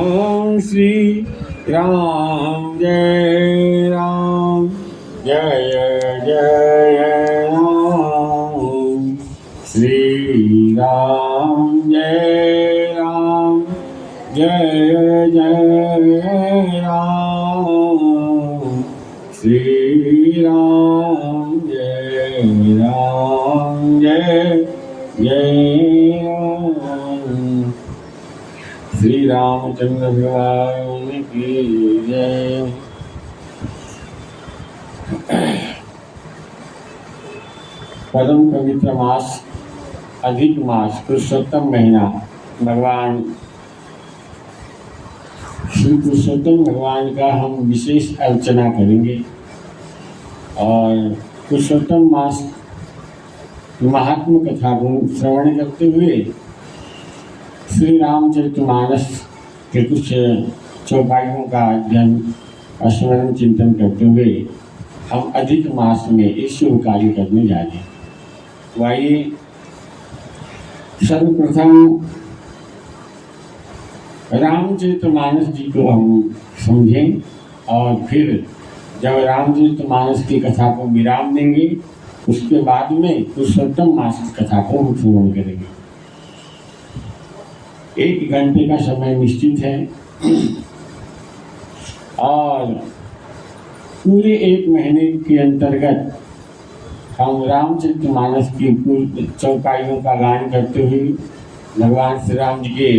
श्री राम जय राम जय जय राम श्री राम जय राम जय जय राम श्री राम जय जय राम श्री रामचंद्र भगवान की जय। परम पवित्र मास अधिक मास पुरुषोत्तम महीना भगवान श्री पुरुषोत्तम भगवान का हम विशेष अर्चना करेंगे और पुरुषोत्तम मास महात्म कथा को श्रवण करते हुए श्री रामचरितमानस के कुछ चौपाइयों का अध्ययन स्मरण चिंतन करते हुए हम अधिक मास में इस शुभ कार्य करने जा रहे हैं। तो आइए सर्वप्रथम रामचरितमानस जी को हम समझें और फिर जब रामचरितमानस की कथा को विराम देंगे उसके बाद में पुरुषोत्तम मास की कथा को हम श्रवण करेंगे। 1 घंटे का समय निश्चित है और पूरे 1 महीने के अंतर्गत हम रामचरितमानस की चौपाइयों का गान करते हुए भगवान श्री राम जी के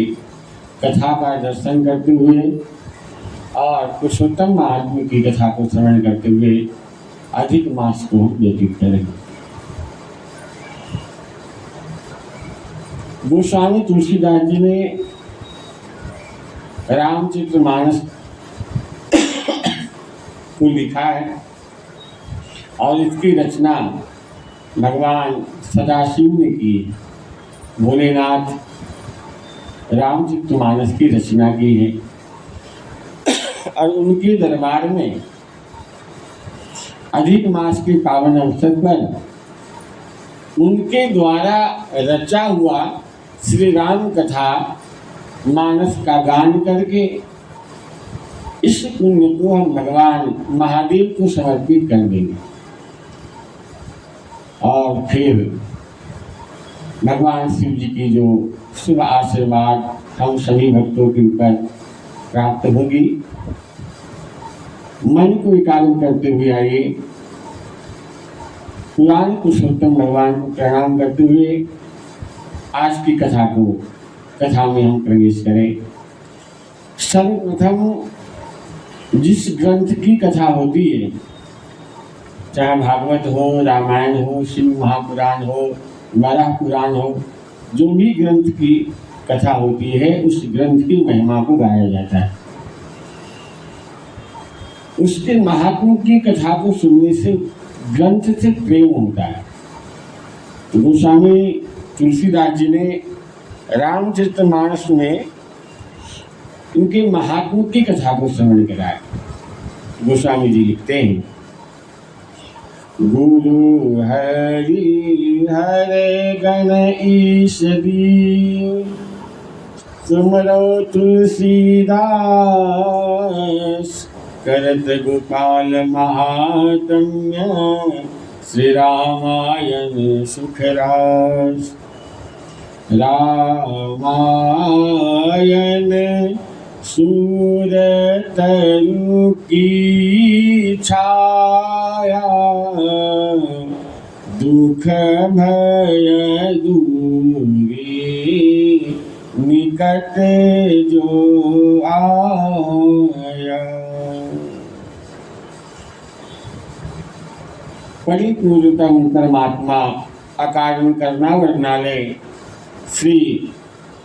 कथा का दर्शन करते हुए और पुरुषोत्तम महात्मा की कथा को श्रवण करते हुए अधिक मास को हम व्यतीत करेंगे। गोस्वामी तुलसीदास जी ने रामचरितमानस को लिखा है और इसकी रचना भगवान सदाशिव ने की है। भोलेनाथ रामचरितमानस की रचना की है और उनके दरबार में अधिक मास के पावन अवसर पर उनके द्वारा रचा हुआ श्री राम कथा मानस का गान करके इस पुण्य को हम भगवान महादेव को समर्पित कर देंगे और फिर भगवान शिव जी की जो शुभ आशीर्वाद हम सभी भक्तों के ऊपर प्राप्त होगी। मन को एकाग्र करते हुए आइए पुराण पुरुषोत्तम भगवान को प्रणाम करते हुए आज की कथा में हम प्रवेश करें। सर्वप्रथम जिस ग्रंथ की कथा होती है, चाहे भागवत हो, रामायण हो, शिव महापुराण हो, वराह पुराण हो, जो भी ग्रंथ की कथा होती है उस ग्रंथ की महिमा को गाया जाता है। उसके महात्मा की कथा को सुनने से ग्रंथ से प्रेम होता है। गोस्वामी तुलसीदास जी ने रामचरितमानस में इनके महात्मा की कथा को श्रवण कराया। गोस्वामी जी लिखते हैं, गुरु हरि हर गण ईश्वरी सुमरो तुलसीदास करत गोपाल महात्म्य श्री रामायण सुखरास। रामायण सूरतरु की छाया दुख भय दूरी निकट जो आया। परिपूर्णतम परमात्मा अकारण करना वर्णालय श्री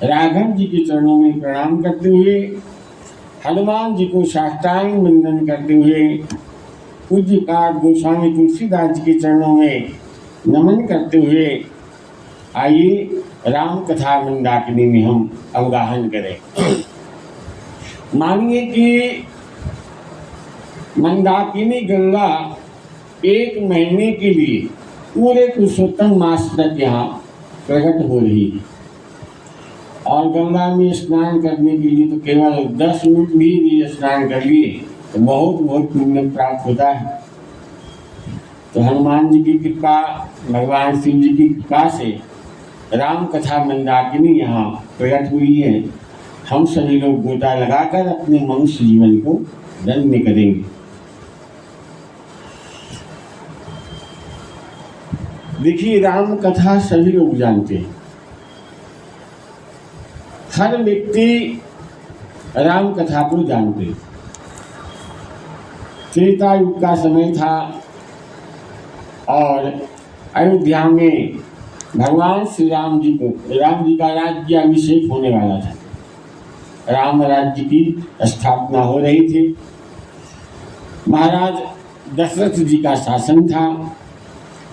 राघव जी के चरणों में प्रणाम करते हुए, हनुमान जी को साष्टांग वंदन करते हुए, पूज्यपाद गोस्वामी तुलसीदास जी के चरणों में नमन करते हुए आइए राम कथा मंदाकिनी में हम अवगाहन करें। मानिए कि मंदाकिनी गंगा 1 महीने के लिए पूरे पुरुषोत्तम मास तक यहाँ प्रकट हो रही है। और गंगा में स्नान करने के लिए तो केवल 10 मिनट भी यदि स्नान कर लिए तो बहुत बहुत पुण्य प्राप्त होता है। तो हनुमान जी की कृपा, भगवान शिव जी की कृपा से राम कथा मंदाकिनी यहाँ प्रकट हुई है। हम सभी लोग गोता लगाकर अपने मनुष्य जीवन को धन्य करेंगे। देखिए, राम कथा सभी लोग जानते हैं, हर व्यक्ति राम कथा को जानते हैं। त्रेता युग का समय था और अयोध्या में भगवान श्री राम जी का राज्य अभिषेक होने वाला था। राम राज्य की स्थापना हो रही थी। महाराज दशरथ जी का शासन था।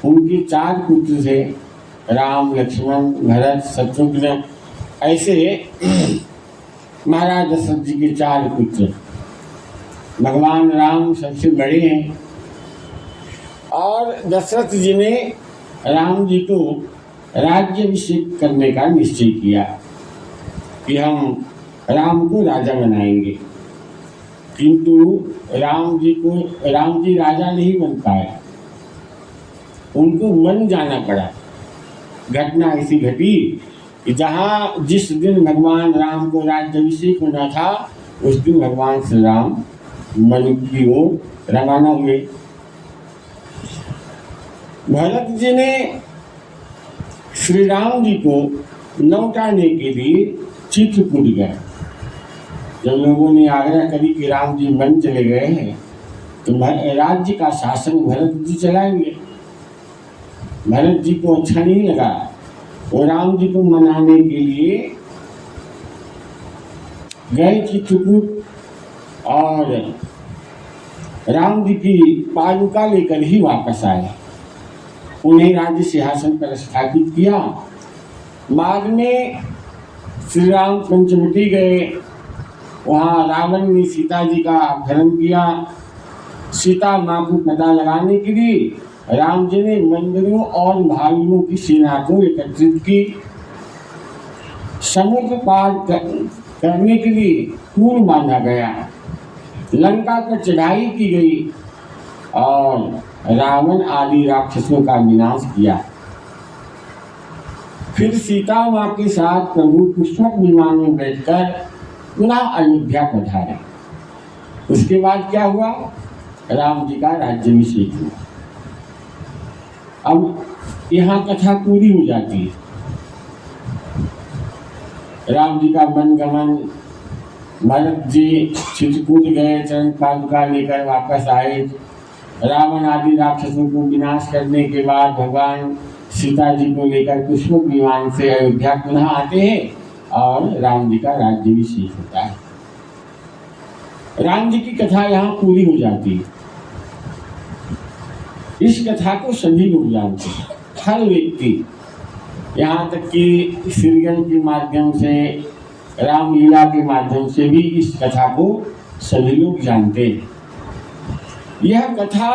उनके 4 पुत्र थे, राम, लक्ष्मण, भरत, शत्रुघ्न। ऐसे महाराज दशरथ जी के 4 पुत्र। भगवान राम सबसे बड़े हैं और दशरथ जी ने राम जी को राज्याभिषेक करने का निश्चय किया कि हम राम को राजा बनाएंगे। किंतु राम जी राजा नहीं बन पाए, उनको वन जाना पड़ा। घटना ऐसी घटी कि जहाँ जिस दिन भगवान राम को राज्याभिषेक होना था उस दिन भगवान श्री राम वन की ओर रवाना हुए। भरत जी ने श्री राम जी को लौटाने के लिए चित्रकूट गए। जब लोगों ने आग्रह करी कि राम जी वन चले गए हैं तो राज्य का शासन भरत जी चलाएंगे। भरत जी को अच्छा नहीं लगा। वो राम जी को मनाने के लिए गए चित्रकूट और राम जी की पादुका लेकर ही वापस आए। उन्हें राज्य सिंहासन पर स्थापित किया। बाद में श्री राम पंचवटी गए। वहाँ रावण ने सीता जी का अपहरण किया। सीता माँ को पता लगाने के लिए राम जी ने मंदिरों और भाइयों की सेना को एकत्रित की। समुद्र पार करने के लिए पुल बांधा गया। लंका पर चढ़ाई की गई और रावण आदि राक्षसों का विनाश किया। फिर सीता माँ के साथ प्रभु पुष्पक विमान में बैठकर पुनः अयोध्या पधारे। उसके बाद क्या हुआ? राम जी का राज्याभिषेक हुआ। अब यहाँ कथा पूरी हो जाती है। राम जी का वनगमन, भरत जी चित्रकूट गए, चरण पादुका लेकर वापस आए। रावण आदि राक्षसों को विनाश करने के बाद भगवान सीता जी को लेकर पुष्पक विमान से अयोध्या पुनः आते हैं और राम जी का राज्याभिषेक होता है। राम जी की कथा यहाँ पूरी हो जाती है। इस कथा को सभी लोग जानते हैं, हर व्यक्ति, यहाँ तक कि सीरियल के माध्यम से, रामलीला के माध्यम से भी इस कथा को सभी लोग जानते हैं। यह कथा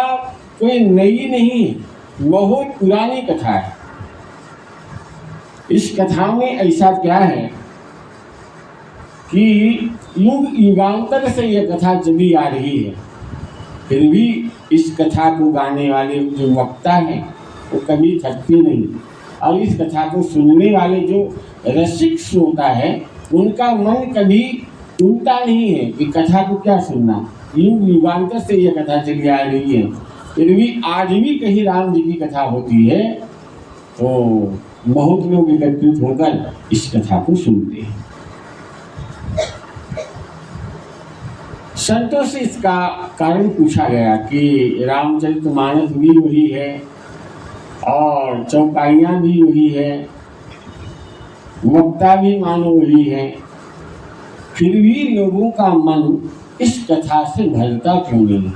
कोई नई नहीं है, बहुत पुरानी कथा है। इस कथा में ऐसा क्या है कि युग युगांतर से यह कथा चली आ रही है, फिर भी इस कथा को गाने वाले जो वक्ता हैं वो कभी थकते नहीं। और इस कथा को सुनने वाले जो रसिक श्रोता है उनका मन कभी टूटता नहीं है कि कथा को क्या सुनना। युग युगांतर से यह कथा चली आ रही है, फिर भी आज भी कहीं राम जी की कथा होती है तो बहुत लोग एकत्रित होकर इस कथा को सुनते हैं। संतों से इसका कारण पूछा गया कि रामचरितमानस भी वही है और चौपाइयाँ भी वही है, वक्ता भी मानो वही है, फिर भी लोगों का मन इस कथा से भरता क्यों नहीं है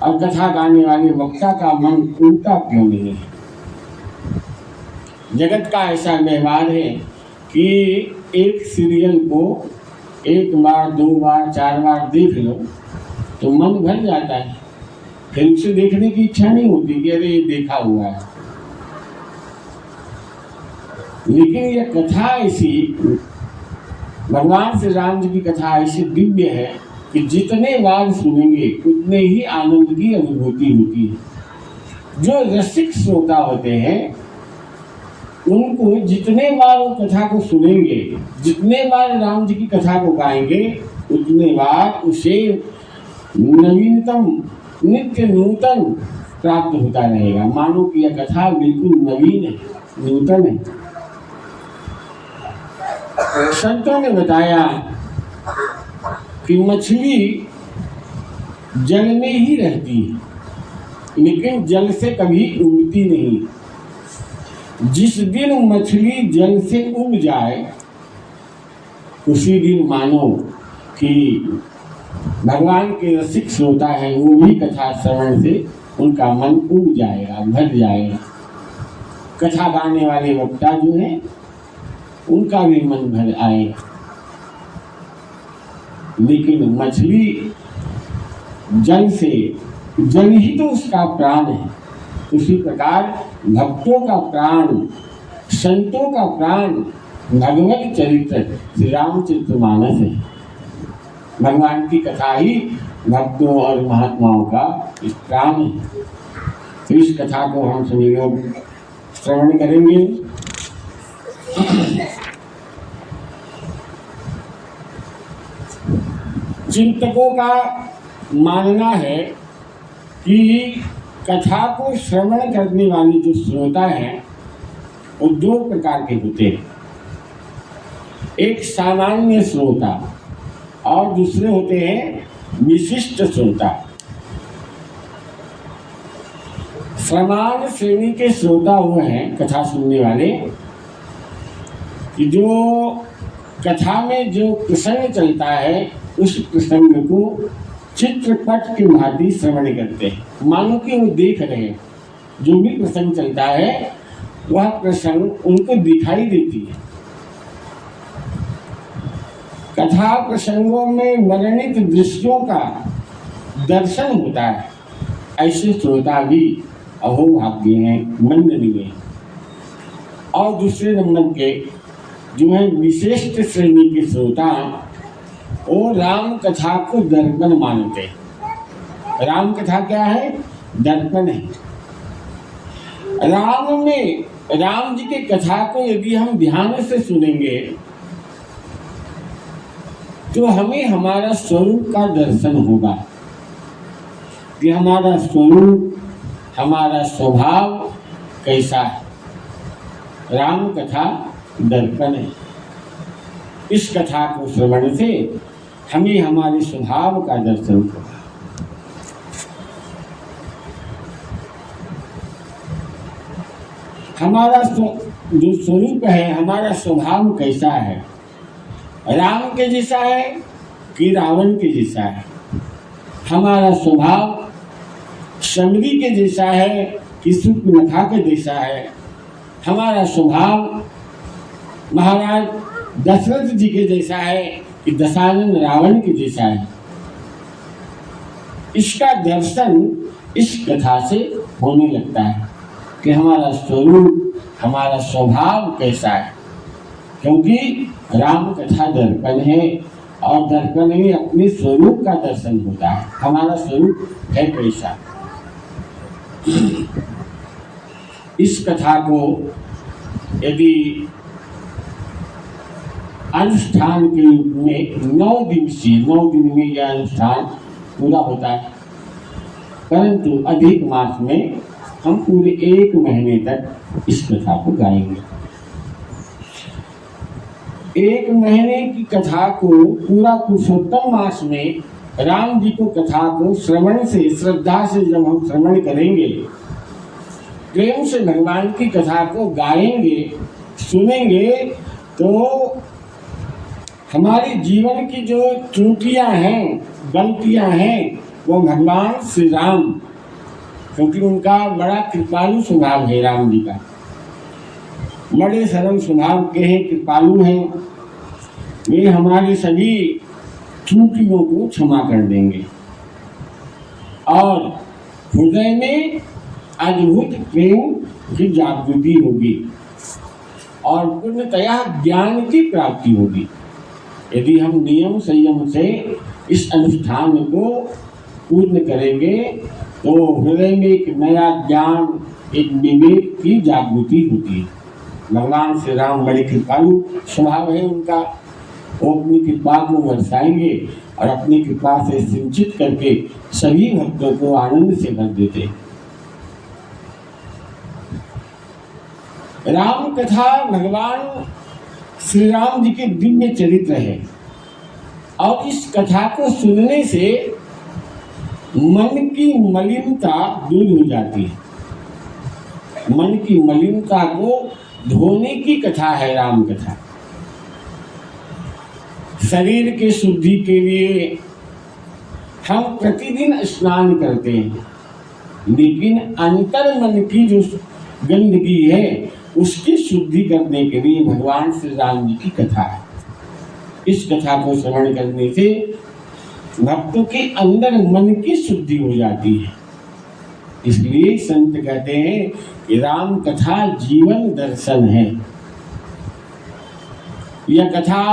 और कथा गाने वाले वक्ता का मन टूटता क्यों नहीं है। जगत का ऐसा व्यवहार है कि एक सीरियल को 1 बार 2 बार 4 बार देख लो तो मन भर जाता है, फिर उसे देखने की इच्छा नहीं होती कि अरे ये देखा हुआ है। लेकिन यह कथा ऐसी, भगवान श्री राम जी की कथा ऐसी दिव्य है कि जितने बार सुनेंगे उतने ही आनंद की अनुभूति होती है। जो रसिक श्रोता होते हैं उनको जितने बार वो कथा को सुनेंगे, जितने बार राम जी की कथा को गाएंगे, उतने बार उसे नवीनतम, नित्य नूतन प्राप्त होता रहेगा। मानो कि यह कथा बिल्कुल नवीन है, नूतन है। संतों ने बताया कि मछली जल में ही रहती है, लेकिन जल से कभी उगती नहीं। जिस दिन मछली जल से उग जाए, उसी दिन मानो कि भगवान के रसिक श्रोता है, वो भी कथा श्रवण से उनका मन उग जाएगा, भर जाएगा। कथा गाने वाले वक्ता जो है उनका भी मन भर आएगा। लेकिन मछली जल से, जल ही तो उसका प्राण है। उसी प्रकार भक्तों का प्राण, संतों का प्राण भगवत चरित्र श्री रामचरितमानस है। भगवान की कथा ही भक्तों और महात्माओं का प्राण है। तो इस कथा को हम सभी लोग श्रवण करेंगे। चिंतकों का मानना है कि कथा को श्रवण करने वाले जो श्रोता हैं वो दो प्रकार के होते हैं। एक सामान्य श्रोता और दूसरे होते हैं विशिष्ट श्रोता। समान श्रेणी के श्रोता वो हैं कथा सुनने वाले कि जो कथा में जो प्रसंग चलता है उस प्रसंग को चित्रपट की भांति श्रवण करते हैं। मानो कि वो देख रहे हैं, जो भी प्रसंग चलता है वह प्रसंग उनको दिखाई देती है। कथा प्रसंगों में वर्णित दृश्यों का दर्शन होता है। ऐसे श्रोता भी अहोभाग्य हैं, वंदनीय हैं। और दूसरे नंबर के जो है विशिष्ट श्रेणी के श्रोता, वो राम कथा को दर्पण मानते हैं। राम कथा क्या है? दर्पण है। राम जी के कथा को यदि हम ध्यान से सुनेंगे तो हमें हमारा स्वरूप का दर्शन होगा कि हमारा स्वरूप, हमारा स्वभाव कैसा है। राम कथा दर्पण है। इस कथा को श्रवण से हमें हमारे स्वभाव का दर्शन होगा। हमारा जो स्वरूप है, हमारा स्वभाव कैसा है, राम के जैसा है कि रावण के जैसा है। हमारा स्वभाव शबरी के जैसा है कि सूर्पनखा के जैसा है। हमारा स्वभाव महाराज दशरथ जी के जैसा है कि दशानन रावण के जैसा है। इसका दर्शन इस कथा से होने लगता है कि हमारा स्वरूप, हमारा स्वभाव कैसा है। क्योंकि राम कथा दर्पण है और दर्पण में अपने स्वरूप का दर्शन होता है। हमारा स्वरूप है कैसा। इस कथा को यदि अनुष्ठान के रूप में 9 दिन में यह अनुष्ठान पूरा होता है, परंतु अधिक मास में हम पूरे 1 महीने तक इस कथा को गाएंगे। 1 महीने की कथा को पूरा पुरुषोत्तम मास में राम जी को कथा को श्रवण से, श्रद्धा से जब हम श्रवण करेंगे, प्रेम से भगवान की कथा को गाएंगे, सुनेंगे, तो हमारे जीवन की जो त्रुटियां हैं, गलतियां हैं, वो भगवान श्री राम, क्योंकि उनका बड़ा कृपालु स्वभाव है, राम जी का बड़े सरल स्वभाव के हैं, कृपालु हैं। वे हमारे सभी त्रुटियों को क्षमा कर देंगे और हृदय में अद्भुत प्रेम की जागृति होगी और पूर्णतया ज्ञान की प्राप्ति होगी। यदि हम नियम संयम से इस अनुष्ठान को पूर्ण करेंगे तो हृदय में एक नया ज्ञान, एक विवेक की जागृति होती है। भगवान श्री राम बड़े कृपालु स्वभाव है उनका, वो अपनी कृपा को बरसाएंगे और अपनी कृपा से सिंचित करके सभी भक्तों को आनंद से भर देते हैं। राम कथा भगवान श्री राम जी के दिव्य चरित्र है और इस कथा को सुनने से मन की मलिनता दूर हो जाती है। मन की मलिनता को धोने की कथा है राम कथा। शरीर के शुद्धि के लिए हम प्रतिदिन स्नान करते हैं, लेकिन अंतर मन की जो गंदगी है उसकी शुद्धि करने के लिए भगवान श्री राम जी की कथा है। इस कथा को श्रवण करने से भक्तों के अंदर मन की शुद्धि हो जाती है। इसलिए संत कहते हैं कि राम कथा जीवन दर्शन है। यह कथा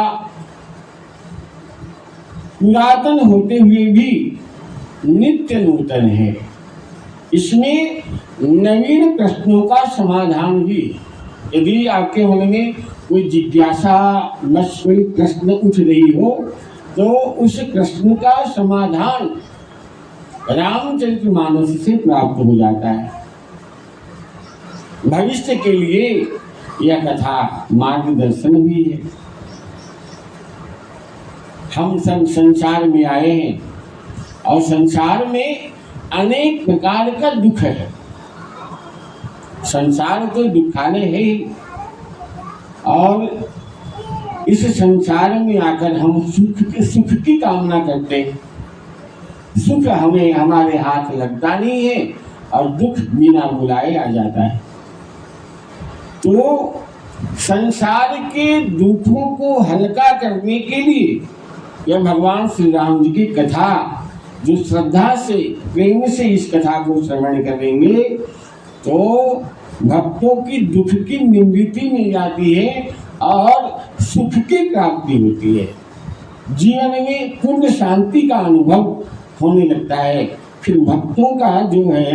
पुरातन होते हुए भी नित्य नूतन है। इसमें नवीन प्रश्नों का समाधान भी, यदि आपके मन में कोई जिज्ञासा कोई प्रश्न उठ रही हो तो उस प्रश्न का समाधान रामचरितमानस से प्राप्त हो जाता है। भविष्य के लिए यह कथा मार्गदर्शन भी है। हम सब संसार में आए हैं और संसार में अनेक प्रकार का दुख है। संसार तो दुखालय है ही, और इस संसार में आकर हम सुख की कामना करते हैं। सुख हमें हमारे हाथ लगता नहीं है और दुख बिना बुलाए आ जाता है। तो संसार के दुखों को हल्का करने के लिए यह भगवान श्री राम जी की कथा, जो श्रद्धा से प्रेम से इस कथा को श्रवण करेंगे तो भक्तों की दुख की निवृत्ति मिल जाती है और सुख की प्राप्ति होती है। जीवन में पूर्ण शांति का अनुभव होने लगता है। फिर भक्तों का जो है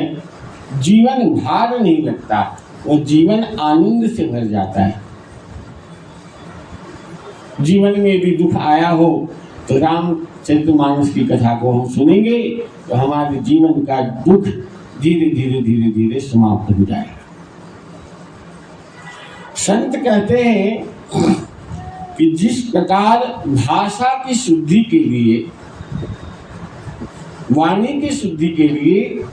जीवन भार नहीं लगता, वो जीवन आनंद से भर जाता है। जीवन में यदि दुख आया हो तो रामचरितमानस की कथा को हम सुनेंगे तो हमारे जीवन का दुख धीरे धीरे समाप्त हो जाएगा। संत कहते हैं कि जिस प्रकार भाषा की शुद्धि के लिए, वाणी की शुद्धि के लिए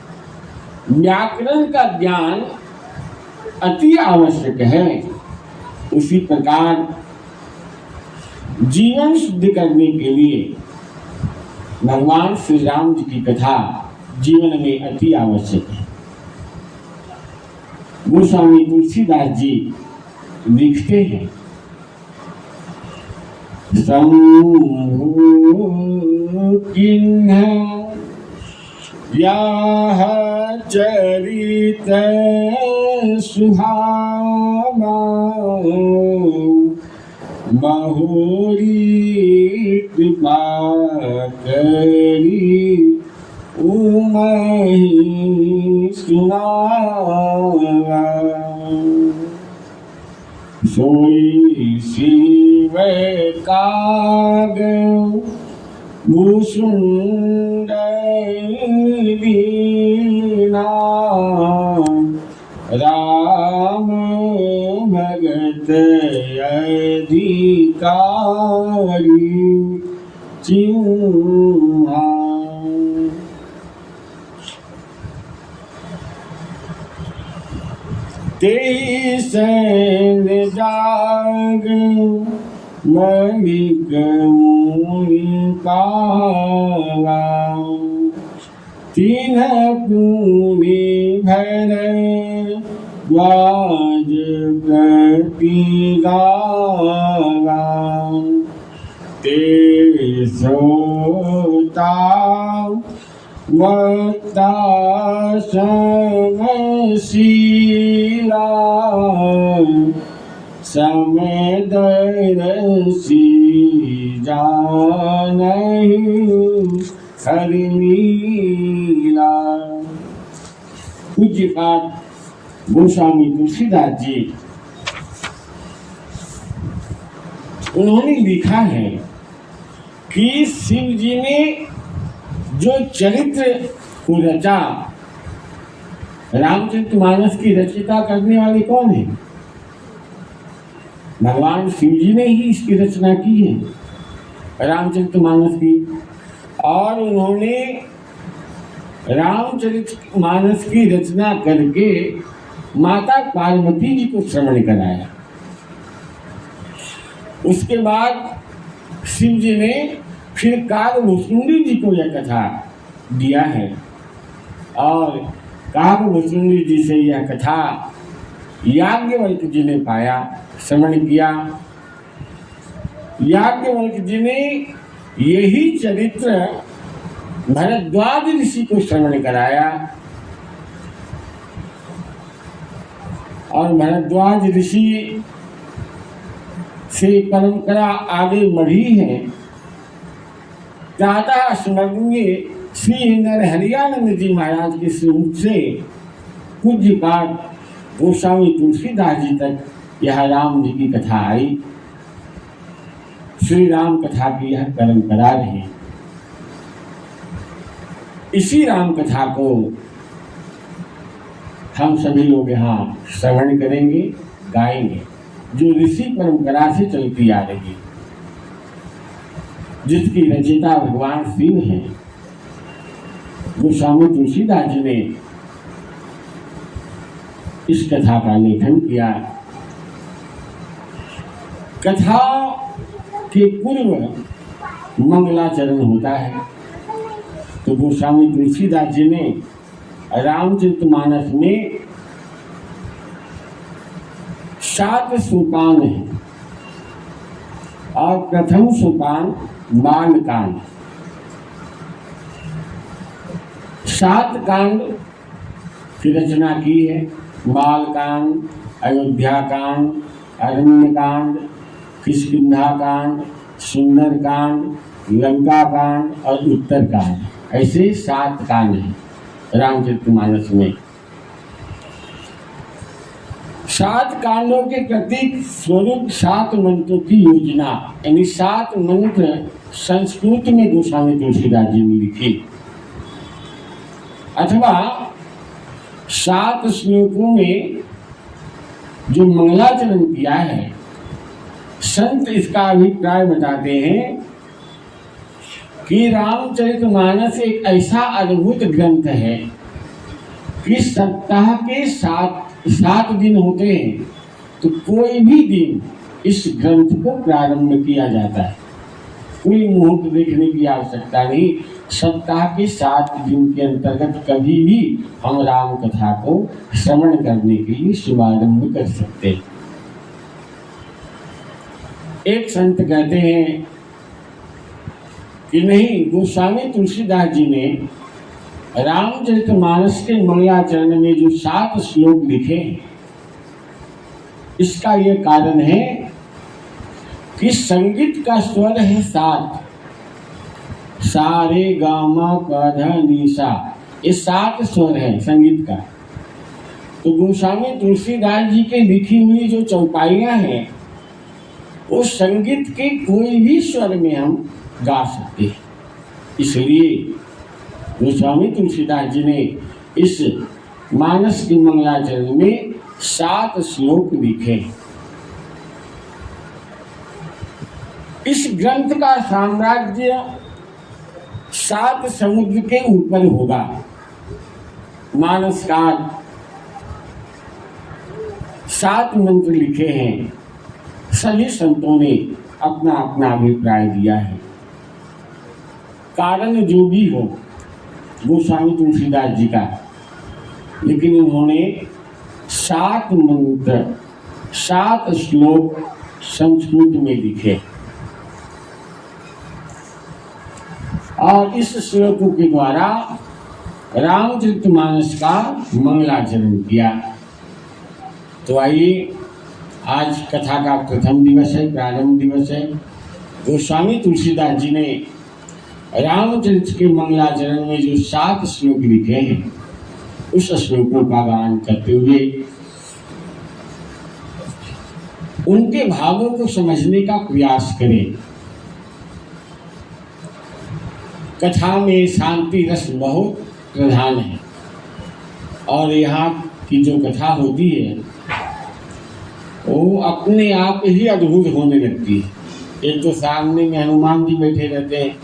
व्याकरण का ज्ञान अति आवश्यक है, उसी प्रकार जीवन शुद्ध करने के लिए भगवान श्री राम जी की कथा जीवन में अति आवश्यक है। गोस्वामी तुलसीदास जी लिखते हैं, शंभु किन्ह याह चरित सुहावा, बहुरी कृपा करी उमहि सुनावा, सोई शिव काग मुसुंड लीना, राम भगत अधिकारी चिन्हा। तेईस जाग मलिक मुनि पावा, तीन पूरी भर द्वाज प्रति गावा, ते सोता वक्ता समशीला, समय दरसी जानहि हरि लीला। पूज्यपाद गोस्वामी तुलसीदास जी उन्होंने लिखा है कि शिव जी ने जो चरित्र को रचा, रामचरितमानस की रचयिता करने वाले कौन है? भगवान शिव जी ने ही इसकी रचना की है रामचरितमानस की। और उन्होंने रामचरितमानस की रचना करके माता पार्वती जी को श्रवण कराया। उसके बाद शिव जी ने फिर काकभूषुंडी जी को यह कथा दिया है और काकभूषुंडी जी से यह कथा याज्ञवल्क्य जी ने पाया, श्रवण किया। याज्ञवल्क्य जी ने यही चरित्र भरद्वाज ऋषि को श्रवण कराया और भरद्वाज ऋषि से परंपरा आगे बढ़ी है। प्रातः स्मरणीय श्री नरहरियानंद जी महाराज के स्वरूप से पूज्यपाद गोस्वामी तुलसीदास जी तक यह राम जी की कथा आई। श्री राम कथा की यह परंपरा रही। इसी राम कथा को हम सभी लोग यहाँ श्रवण करेंगे, गाएंगे, जो ऋषि परंपरा से चलती आ रही, जिसकी रचयिता भगवान शिव हैं। गोस्वामी तुलसीदास जी ने इस कथा का लेखन किया। कथा के पूर्व मंगलाचरण होता है, तो गोस्वामी तुलसीदास जी ने रामचरितमानस में 7 सोपान है और प्रथम सोपान बालकांड। 7 कांड की रचना की है। बालकांड, अयोध्याकांड, अरण्यकांड, किष्किंधाकांड, सुंदरकांड, लंकाकांड और उत्तरकांड। ऐसे 7 कांड हैं रामचरितमानस में। 7 कांडों के प्रतीक स्वरूप 7 मंत्रों की योजना, यानी 7 मंत्र संस्कृत में गोस्वामी तुलसीदास जी ने लिखी, अथवा 7 श्लोकों में जो मंगलाचरण किया है। संत इसका अभिप्राय बताते हैं कि रामचरितमानस एक ऐसा अद्भुत ग्रंथ है कि सप्ताह के 7 दिन होते हैं, तो कोई भी दिन इस ग्रंथ को प्रारंभ किया जाता है। कोई मुहूर्त देखने की आवश्यकता नहीं। सप्ताह के 7 दिन के अंतर्गत कभी भी हम राम कथा को श्रवण करने के लिए शुभारंभ कर सकते हैं। एक संत कहते हैं कि नहीं, गोस्वामी तुलसीदास जी ने रामचरितमानस के मंगलाचरण में जो 7 श्लोक लिखे, इसका ये कारण है कि संगीत का स्वर है 7, सा रे गा मा पा धा नी सा, ये 7 स्वर है संगीत का। तो गोस्वामी तुलसीदास जी के लिखी हुई जो चौपाइयाँ हैं, वो संगीत के कोई भी स्वर में हम गा सकते हैं। इसलिए गोस्वामी तुलसीदास जी ने इस मानस के मंगलाचरण में 7 श्लोक लिखे। इस ग्रंथ का साम्राज्य 7 समुद्र के ऊपर होगा। मानस का 7 मंत्र लिखे हैं। सभी संतों ने अपना अपना अभिप्राय दिया है। कारण जो भी हो गोस्वामी तुलसीदास जी का, लेकिन उन्होंने 7 मंत्र 7 श्लोक संस्कृत में लिखे और इस श्लोकों के द्वारा रामचरितमानस का मंगलाचरण किया। तो आइए आज कथा का प्रथम दिवस है, प्रारंभ दिवस है। गोस्वामी तुलसीदास जी ने रामचरित्र के मंगलाचरण में जो 7 श्लोक लिखे हैं, उस श्लोकों का गान करते हुए उनके भावों को समझने का प्रयास करें। कथा में शांति रस बहुत प्रधान है और यहाँ की जो कथा होती है वो अपने आप ही अद्भुत होने लगती है। एक तो सामने में हनुमान जी बैठे रहते हैं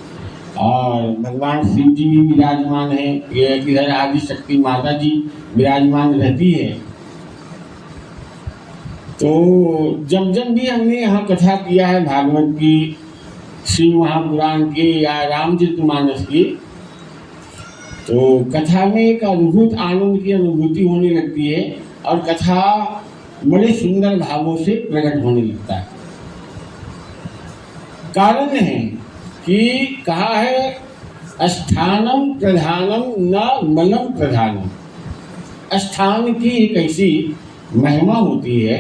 और भगवान शिव जी भी विराजमान है, ये इधर आदि शक्ति माता जी विराजमान रहती है। तो जब जब भी हमने यहाँ कथा किया है भागवत की, शिव महापुराण की या रामचरितमानस की, तो कथा में एक अद्भुत आनंद की अनुभूति होने लगती है और कथा बड़े सुंदर भावों से प्रकट होने लगता है। कारण है कि कहा है स्थानम प्रधानम न मलम प्रधानम। स्थान की एक ऐसी महिमा होती है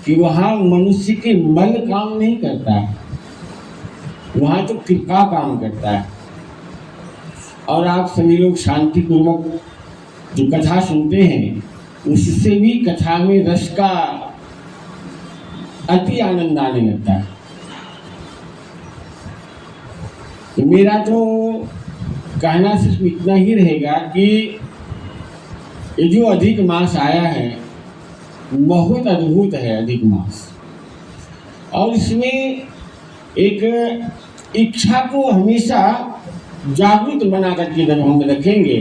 कि वहाँ मनुष्य के मल काम नहीं करता है, वहाँ तो कृपा काम करता है। और आप सभी लोग शांति पूर्वक जो कथा सुनते हैं उससे भी कथा में रस का अति आनंद आने लगता है। तो मेरा तो कहना सिर्फ इतना ही रहेगा कि ये जो अधिक मास आया है बहुत अद्भुत है अधिक मास, और इसमें एक इच्छा को हमेशा जागृत बना करके जब हम रखेंगे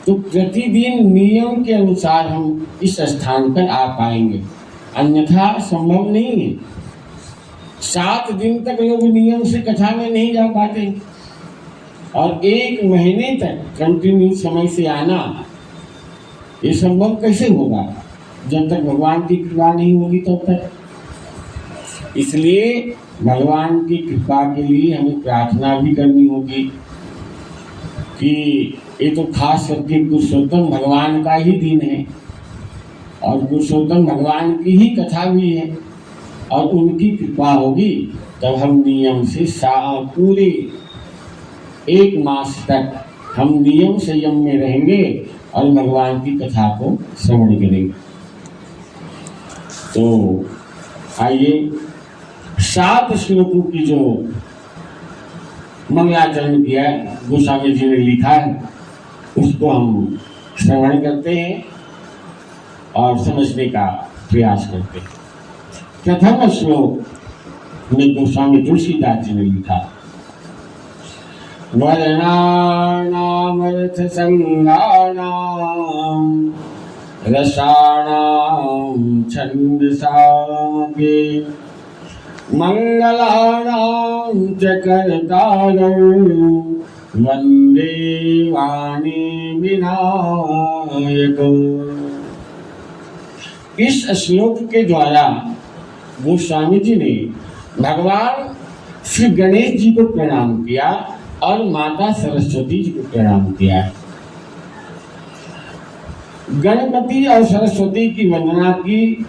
तो प्रतिदिन नियम के अनुसार हम इस स्थान पर आ पाएंगे, अन्यथा संभव नहीं है। 7 दिन तक लोग नियम से कथा में नहीं जा पाते और 1 महीने तक कंटिन्यू समय से आना ये संभव कैसे होगा जब तक भगवान की कृपा नहीं होगी तब तक। इसलिए भगवान की कृपा के लिए हमें प्रार्थना भी करनी होगी कि ये तो खास करके पुरुषोत्तम भगवान का ही दिन है और पुरुषोत्तम भगवान की ही कथा भी है और उनकी कृपा होगी तब हम नियम से पूरे 1 मास तक हम नियम संयम में रहेंगे और भगवान की कथा को श्रवण करेंगे। तो आइए 7 श्लोकों की जो मंगलाचरण किया है गोस्वामी जी ने लिखा है उसको हम श्रवण करते हैं और समझने का प्रयास करते हैं। प्रथम श्लोक में गोस्वामी तुलसीदास जी ने लिखा, वर्णानामर्थ संज्ञानां रसाणां छन्दसागे मंगलानां च कर्तारौ वन्दे वाणी विनायकौ। इस श्लोक के द्वारा गोस्वामी जी ने भगवान श्री गणेश जी को प्रणाम किया और माता सरस्वती जी को प्रणाम किया। गणपति और सरस्वती की वंदना की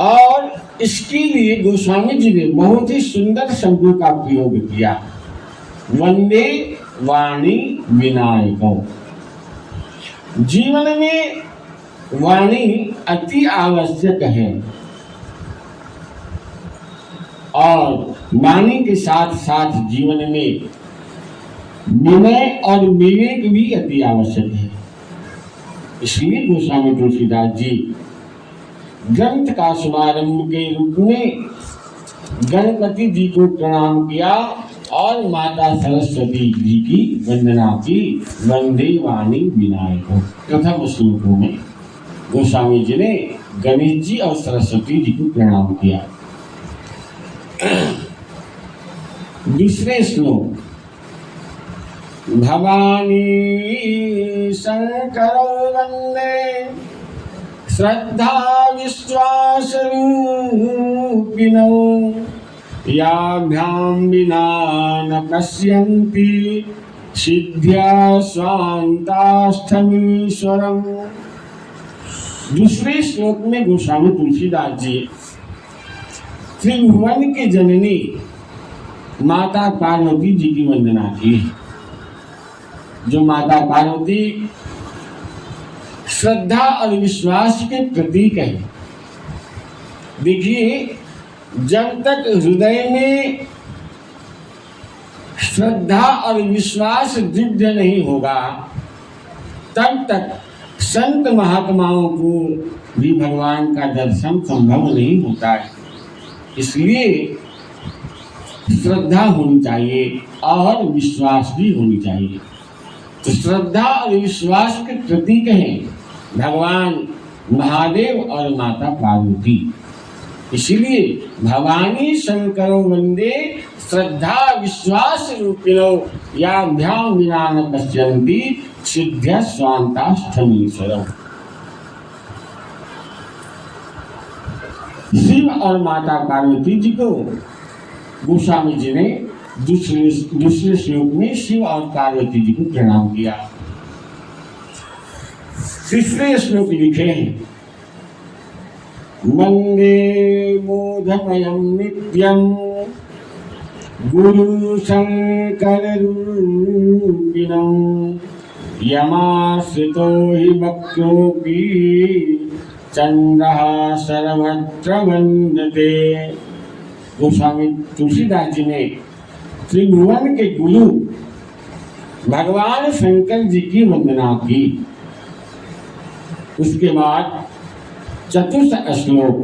और इसके लिए गोस्वामी जी ने बहुत ही सुंदर शब्दों का प्रयोग किया, वंदे वाणी विनायको। जीवन में वाणी अति आवश्यक है और वाणी के साथ साथ जीवन में विनय और विवेक भी अति आवश्यक है। इसलिए गोस्वामी तुलसीदास जी ग्रंथ का शुभारंभ के रूप में गणपति जी को प्रणाम किया और माता सरस्वती जी की वंदना की, वंदे वाणी विनायको। प्रथम श्लोकों में गोस्वामी जी ने गणेश जी और सरस्वती जी को प्रणाम किया। दूसरे श्लोक, भवानी शंकरो वंदे श्रद्धा विश्वास रूपिणो याभ्यां विना न पश्यन्ति सिद्ध्या स्वान्तास्थमीश्वरम्। दूसरे श्लोक में गोस्वामी तुलसीदास जी त्रिभुवन की जननी माता पार्वती जी की वंदना की। जो माता पार्वती श्रद्धा और विश्वास के प्रतीक है। देखिए, जब तक हृदय में श्रद्धा और विश्वास दृढ़ नहीं होगा, तब तक संत महात्माओं को भी भगवान का दर्शन संभव नहीं होता है। इसलिए श्रद्धा होनी चाहिए और विश्वास भी होनी चाहिए। तो श्रद्धा और विश्वास के प्रतीक हैं भगवान महादेव और माता पार्वती। इसीलिए भवानी शंकरो वंदे श्रद्धा विश्वास रूपिणो याभ्यां विना न पश्यन्ति सिद्ध्य स्वान्ताष्टमीश्वरम्। शिव और माता पार्वती जी को गोस्वामी जी ने दूसरे श्लोक में शिव और पार्वती जी को प्रणाम किया। तीसरे श्लोक लिखे हैं, वंदे मोधमयं नित्यं गुरु शंकर रूपिणं यमाश्रितो हि भक्तोऽपि चन्द्रः सर्वत्र वन्दते। गोस्वामी तुलसीदास जी ने त्रिभुवन के गुरु भगवान शंकर जी की वंदना की। उसके बाद चतुर्थ श्लोक,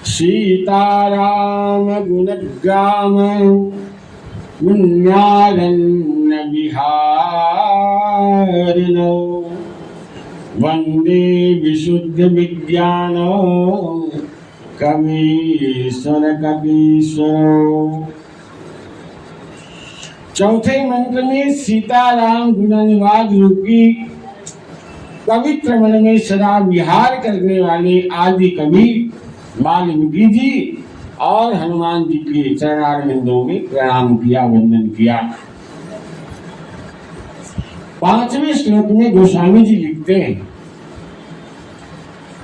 सीताराम गुणग्राम पुण्यारण्य विहारिणो वंदे विशुद्ध विज्ञान कवीश्वर कपीश्वर। चौथे मंत्र में सीताराम गुणानुवाद रूपी पवित्र मन में सदा विहार करने वाले आदि कवि वाल्मीकि जी और हनुमान जी के चरणारविंदों में प्रणाम किया, वंदन किया। पांचवें श्लोक में गोस्वामी जी लिखते हैं,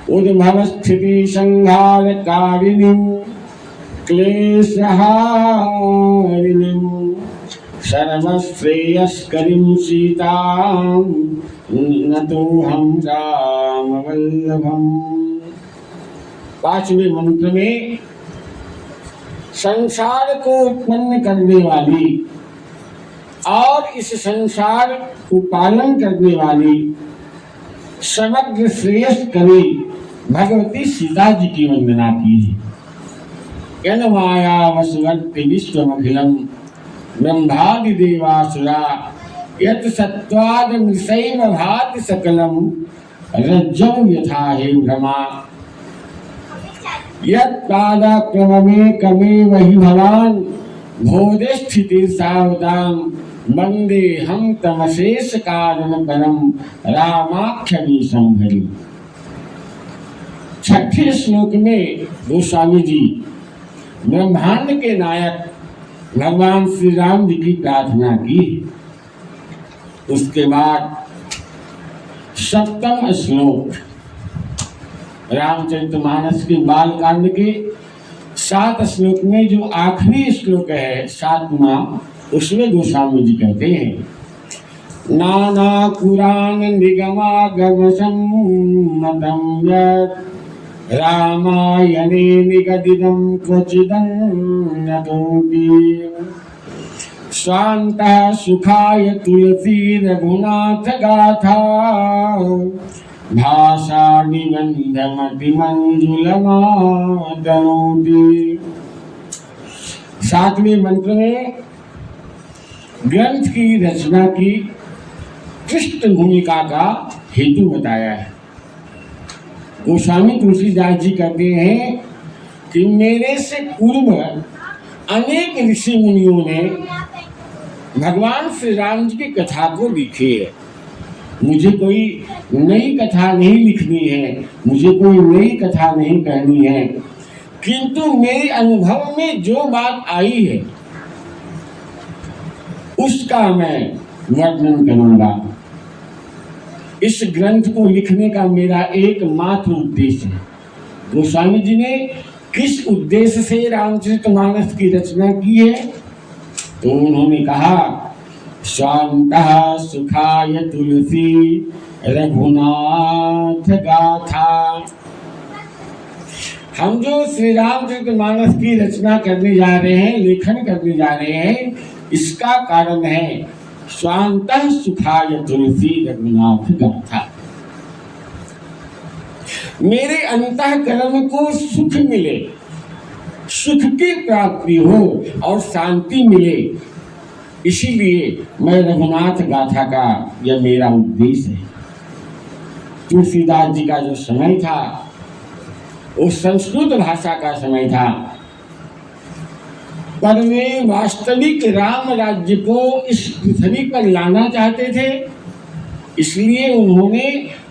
उद्भव स्थिति संहार कारिणीं क्लेशहारिणीं सर्वश्रेयस्करीं सीतां नतोऽहं राम वल्लभम्। पांचवें मंत्र में संसार को उत्पन्न करने वाली और इस संसार को पालन करने वाली समग्र श्रेष्ठ कवि भगवती सीता जी की वंदना की है। यन माया वसवर्ति विश्वमखिलम् ब्रह्मादि देवासुरा यत् सत्त्वाद मृषैव भाति सकलम् रज्जौ यथा हे भ्रमा यत् पादाक्रमे कमे वहि भवान् भोजे स्थिति सावधान वंदे हम तमशेष कारण परम रामाख्यमी संभरी। छठे श्लोक में गोस्वामी जी ब्रह्मांड के नायक भगवान श्री राम जी की प्रार्थना की। उसके बाद सप्तम श्लोक रामचरितमानस के बाल कांड के 7 श्लोक में जो आखिरी श्लोक है 7वां, उसमें गोस्वामी जी कहते हैं, नाना पुराण निगमागम सम्मतं यत् रामायणे निगदितं क्वचिदन्यतोऽपि स्वान्तः सुखाय तुलसी रघुनाथ गाथा भाषा निबंधमति मंजुलमादनोति। 7वें मंत्र में ग्रंथ की रचना की पृष्ठ भूमिका का हेतु बताया है। गोस्वामी तुलसीदास जी कहते हैं कि मेरे से पूर्व अनेक ऋषि मुनियों ने भगवान श्री राम जी की कथा को लिखी है। मुझे कोई नई कथा नहीं लिखनी है, मुझे कोई नई कथा नहीं कहनी है, किंतु मेरे अनुभव में जो बात आई है उसका मैं वर्णन करूंगा। इस ग्रंथ को लिखने का मेरा एकमात्र उद्देश्य है। गोस्वामी जी ने किस उद्देश्य से रामचरितमानस की रचना की है? तो उन्होंने कहा, स्वान्तः सुखाय तुलसी रघुनाथ गाथा। हम जो श्री रामचरितमानस की रचना करने जा रहे हैं, लेखन करने जा रहे हैं, इसका कारण है स्वान्तः सुखाय तुलसी रघुनाथ गाथा। मेरे अंतःकरण को सुख मिले, सुख की प्राप्ति हो और शांति मिले, इसीलिए मैं रघुनाथ गाथा का यह मेरा उद्देश्य है। तुलसीदास जी का जो समय था वो संस्कृत भाषा का समय था, पर वे वास्तविक राम राज्य को इस पृथ्वी पर लाना चाहते थे। इसलिए उन्होंने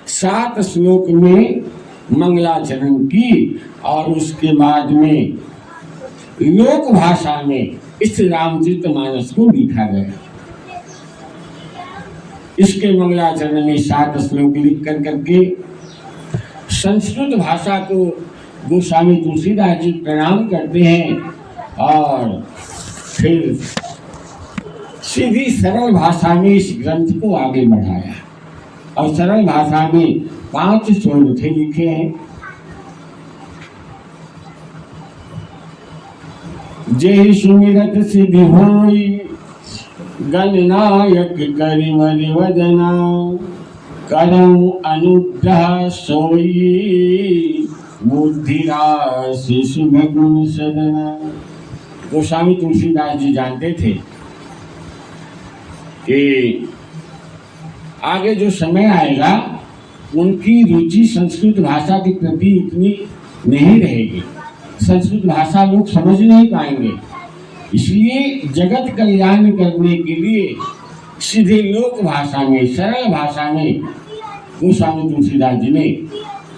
7 श्लोक में मंगलाचरण की और उसके बाद में लोक भाषा में इस रामचरितमानस को लिखा गया। इसके मंगलाचरण में 7 श्लोक लिख करके संस्कृत भाषा को गोस्वामी तुलसीदास जी प्रणाम करते हैं और फिर सीधी सरल भाषा में इस ग्रंथ को आगे बढ़ाया और सरल भाषा में 5 स्वरूप लिखे हैं। जय सुमिरत सिद्धि होई गणनायक करिवर वदना करऊ अनुग्रह सोई बुद्धिराशि शुभ गुण सदना। गोस्वामी तुलसीदास जी जानते थे कि आगे जो समय आएगा उनकी रुचि संस्कृत भाषा के प्रति इतनी नहीं रहेगी, संस्कृत भाषा लोग समझ नहीं पाएंगे। इसलिए जगत कल्याण करने के लिए सीधे लोक भाषा में, सरल भाषा में गोस्वामी तुलसीदास जी ने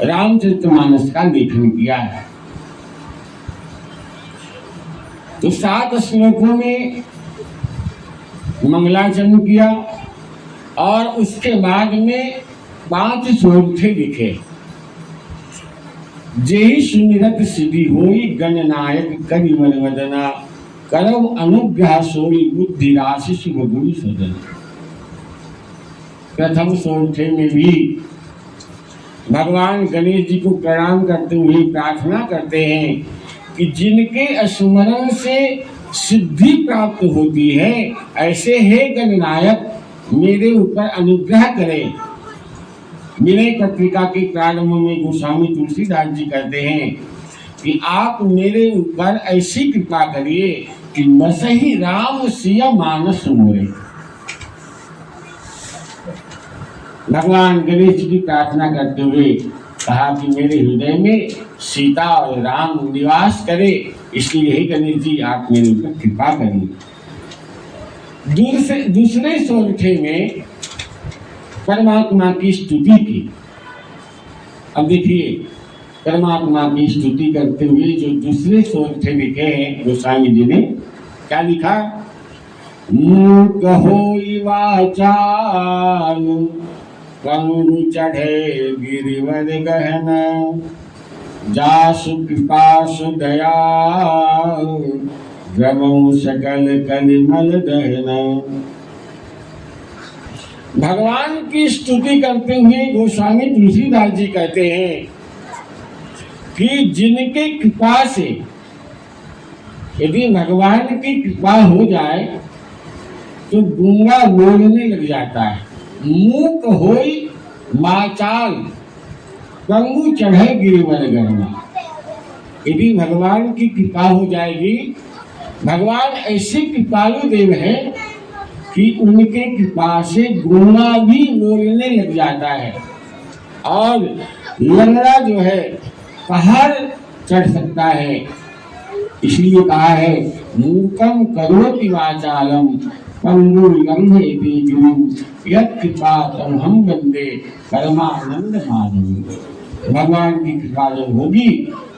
रामचरितमानस का लेखन किया है। तो 7 श्लोकों में मंगलाचरण किया और उसके बाद में 5 श्लोक लिखे। जेहि सुमिरत सिद्धि होई गणनायक करिवर वदना करऊ अनुग्रह सोई बुद्धि राशि शुभ गुण सदना। प्रथम श्लोक में भी भगवान गणेश जी को प्रणाम करते हुए प्रार्थना करते हैं कि जिनके स्मरण से सिद्धि प्राप्त होती है, ऐसे हे गणनायक मेरे ऊपर अनुग्रह करें। विनय पत्रिका के प्रारंभ में गोस्वामी तुलसीदास जी कहते हैं कि आप मेरे ऊपर ऐसी कृपा करिए कि बसहि राम सिया मानस मोरे। भगवान गणेश जी की प्रार्थना करते हुए कहा कि मेरे हृदय में सीता और राम निवास करे, इसलिए हे गणेश जी आप मेरे ऊपर कृपा करिए। दूसरे सोरठे में परमात्मा की स्तुति की। अब देखिए, परमात्मा की स्तुति करते हुए जो दूसरे सोरठे लिखे हैं गोस्वामी जी ने, क्या लिखा? मूक होई वाचाल कंगु चढ़े गिरिवर गहना जासु कृपासु दया द्रवौ सकल कलिमल दहना। भगवान की स्तुति करते हुए गोस्वामी तुलसीदास जी कहते हैं कि जिनके कृपा से, यदि भगवान की कृपा हो जाए तो गूंगा बोलने लग जाता है। मूक होई माचाल कंगु चढ़े गिरिवर गहना। यदि भगवान की कृपा हो जाएगी, भगवान ऐसे कृपालु देव है कि उनके कृपा से गूंगा भी बोलने लग जाता है और लंगड़ा जो है पहाड़ चढ़ सकता है। इसलिए कहा है मूकम करोति वाचालम पंगु लंघयति गिरिं यत्कृपा तमहं वन्दे परमानंद माधवम्। भगवान की कृपा जब होगी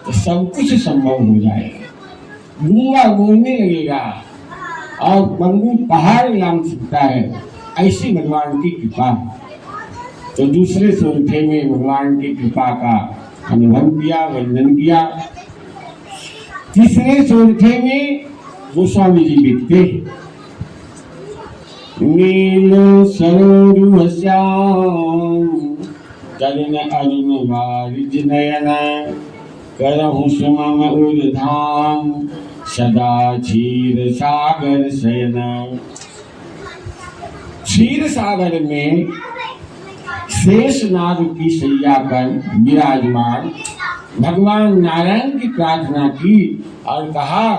तो सब कुछ संभव हो जाएगा। गूंगा बोलने लगेगा और पंगु पहाड़ लांघ सकता है, ऐसी भगवान की कृपा है। तो दूसरे सोरठे में भगवान की कृपा का अनुभव किया, वंदन किया। तीसरे सोरठे में गोस्वामी जी लिखते हैं, नील सरोरु श्याम तरुण अरुण वारिज नयन करहु सुमम उर्धाम सदा क्षीर सागर शयन। क्षीर सागर में शेषनाग की शैया पर विराजमान भगवान नारायण की प्रार्थना की और कहा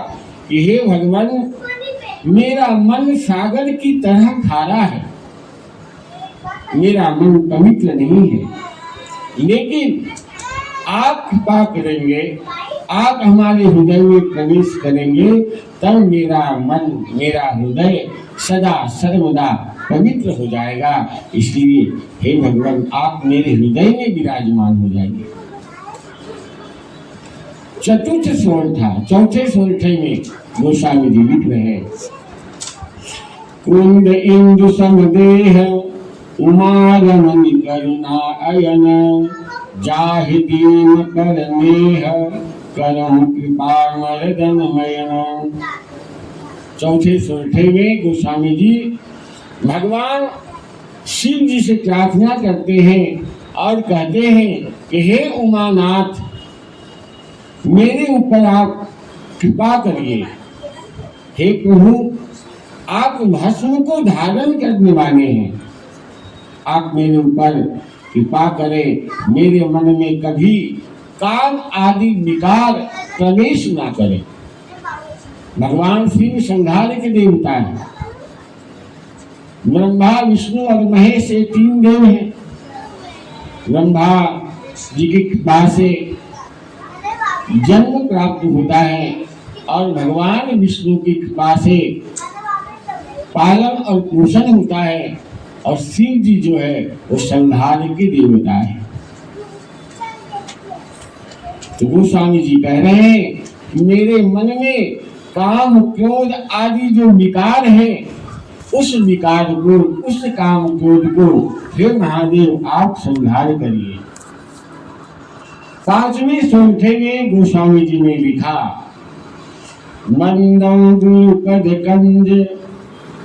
कि हे भगवान, मेरा मन सागर की तरह खारा है, मेरा मन पवित्र नहीं है, लेकिन आप कृपा करेंगे, आप हमारे हृदय में प्रवेश करेंगे, तब मेरा मन, मेरा हृदय सदा सर्वदा पवित्र हो जाएगा। इसलिए हे भगवान, आप मेरे हृदय में विराजमान हो जाएंगे। चतुर्थ सोरठा, चौथे सोरठे में गोस्वामी जी लिख रहे हैं, कुंद इंदु समदेह उमा रमण करुणा अयन जाहि दीन कर नेह करहु कृपा मर्दन मयन। चौथे सोरठे में गोस्वामी जी भगवान शिव जी से प्रार्थना करते हैं और कहते हैं कि हे उमानाथ, मेरे ऊपर आप कृपा करिए। हे प्रभु, आप भस्म को धारण करने वाले हैं, आप मेरे ऊपर कृपा करें, मेरे मन में कभी काम आदि विकार प्रवेश ना करे। भगवान शिव संहार के देवता हैं। ब्रह्मा विष्णु और महेश ये तीन देव हैं। ब्रह्मा जी की कृपा से जन्म प्राप्त होता है और भगवान विष्णु की कृपा से पालन और पोषण होता है, और शिव जी जो है वो संहार के देवता है। तो गोस्वामी जी कह रहे हैं कि मेरे मन में काम क्रोध आदि जो विकार है, उस विकार को, उस काम क्रोध को हे महादेव आप संहार करिए। पांचवें सोरठे में गोस्वामी जी ने लिखा, मंदं द्रुपद कंज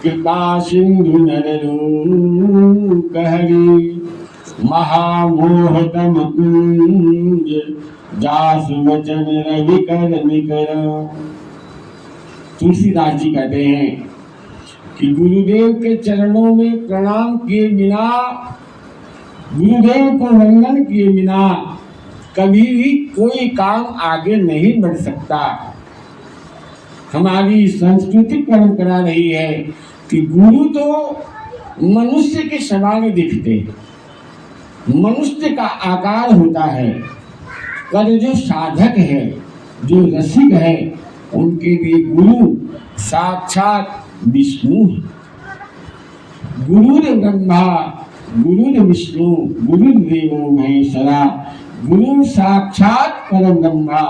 कृपा सिंधु नररूप हरि महामोहतम कुंज जासु वचन रवि कर निकर। तुलसीदास जी कहते हैं कि गुरुदेव के चरणों में प्रणाम किए बिना, गुरुदेव को वंदन किए बिना कभी भी कोई काम आगे नहीं बढ़ सकता। हमारी सांस्कृतिक परंपरा रही है कि गुरु तो मनुष्य के समान दिखते, मनुष्य का आकार होता है, पर जो साधक है, जो रसिक है, उनके लिए गुरु साक्षात विष्णु है। गुरुर ब्रह्मा गुरुर विष्णु गुरुर्देवो महेश्वरा गुरु साक्षात परम ब्रह्मा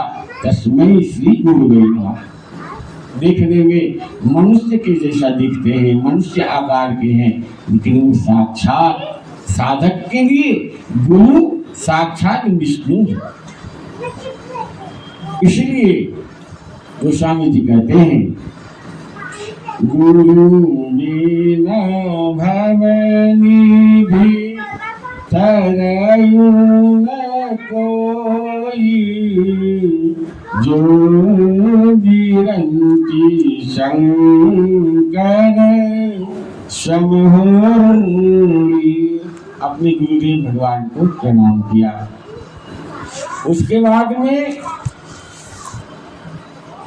तस्मै श्री गुरुवे नमः। देखने में मनुष्य के जैसा दिखते हैं, मनुष्य आकार के हैं, लेकिन वो साक्षात साधक के लिए गुरु साक्षात विष्णु है। इसलिए गोस्वामी जी कहते हैं, गुरु बिना भवनी भी तरयु न कोई जो विरंती शंकर समहोई। अपने गुरुदेव भगवान को प्रणाम किया। उसके बाद में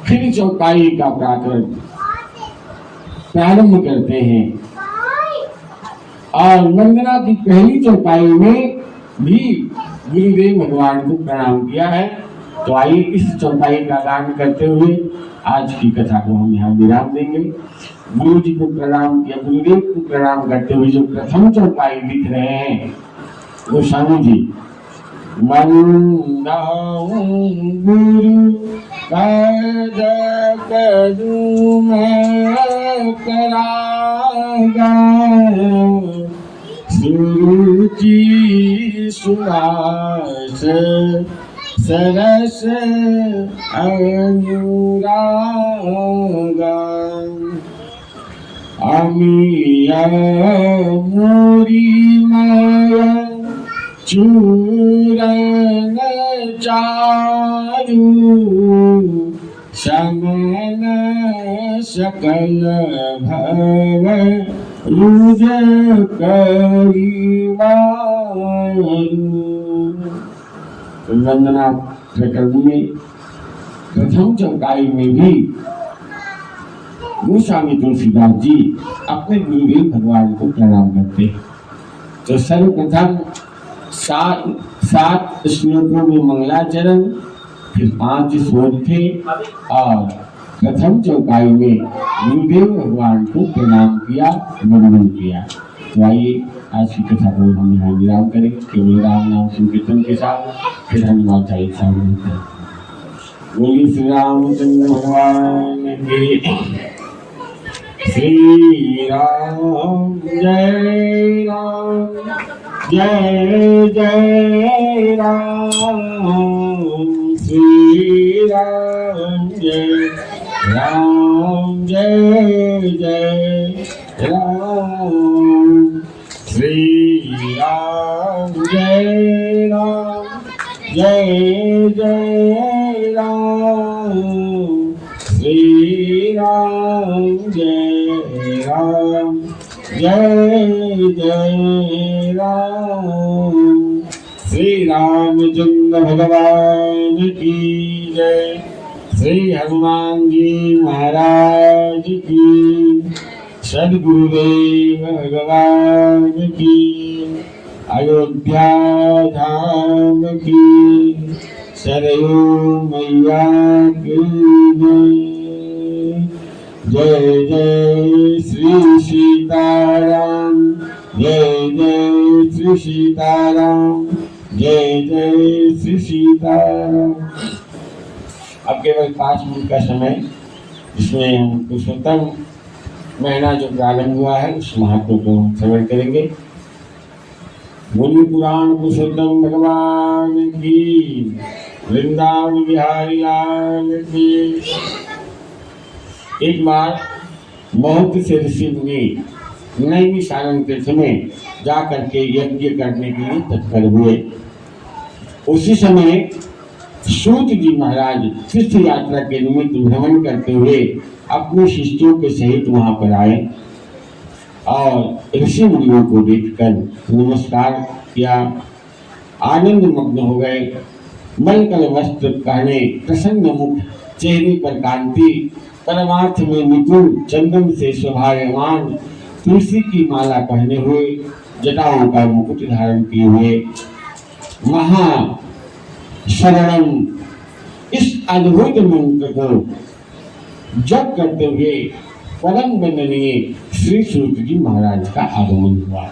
फिर चौपाई का प्रारंभ करते हैं और वंदना की पहली चौपाई में भी गुरुदेव भगवान को प्रणाम किया है। तो आइए इस चौपाई का गान करते हुए आज की कथा को हम यहाँ विराम देंगे। गुरु जी को प्रणाम किया, गुरुदेव को प्रणाम करते हुए जो प्रथम चौपाई लिख रहे हैं गोस्वामी जी, वंदौ गुरु पद कदम करागा सुरुचि हास सरस अनुरागा अमिया मोरी माया चूरन चारु समन सकल भव रुज करिवारु। वंदना प्रकरण में प्रथम चौपाई में भी गोस्वामी तुलसीदास जी अपने गुरुदेव भगवान को प्रणाम करते हैं। तो सर्वप्रथम सात श्लोकों में मंगलाचरण, फिर 5 स्वर थे और प्रथम चौपाई में गुरुदेव भगवान को प्रणाम किया, वंदन किया। तो आइए आज की कथा को हम यहाँ विराम करें केवल राम नाम संकीर्तन के साथ, फिर हनुमान चालीसा करें। बोलिए श्री रामचंद्र भगवान की। श्री राम जय राम जय जय राम, श्री राम जय जय राम, श्री राम जय जय राम, श्री राम जय राम। श्री रामचंद्र भगवान की जय। श्री हनुमान जी महाराज की, सद्गुरुदेव भगवान की, अयोध्या धाम की, सरयू मैया की जय। जय जय श्री सीताराम, जय जय श्री सीताराम, जय जय श्री सीताराम। अब केवल 5 मिनट का समय, जिसमें हम पुरुषोत्तम महीना जो प्रारंभ हुआ है उस महत्व को श्रवण करेंगे। मुनि पुराण पुरुषोत्तम भगवान की, वृंदावन बिहारी लाल की। एक बार बहुत से ऋषि मुनि नैमिषारण्य तीर्थ में जाकर के यज्ञ करने के लिए तत्पर हुए। उसी समय सूत जी महाराज तीर्थ यात्रा के निमित्त भ्रमण करते हुए अपने शिष्यों के सहित वहां पर आए और ऋषि मुनियों को देखकर नमस्कार किया, आनंद मग्न हो गए। मलकल वस्त्र पहने, प्रसन्न मुख, चेहरे पर कांति, परमार्थ में निपुण, चंदन से शोभायमान, तुलसी की माला पहने हुए, जटाओं का मुकुट धारण किए हुए, महा शरणम इस अद्भुत मंत्र को जप करते हुए परम वंदनीय श्री सूत जी महाराज का आगमन हुआ।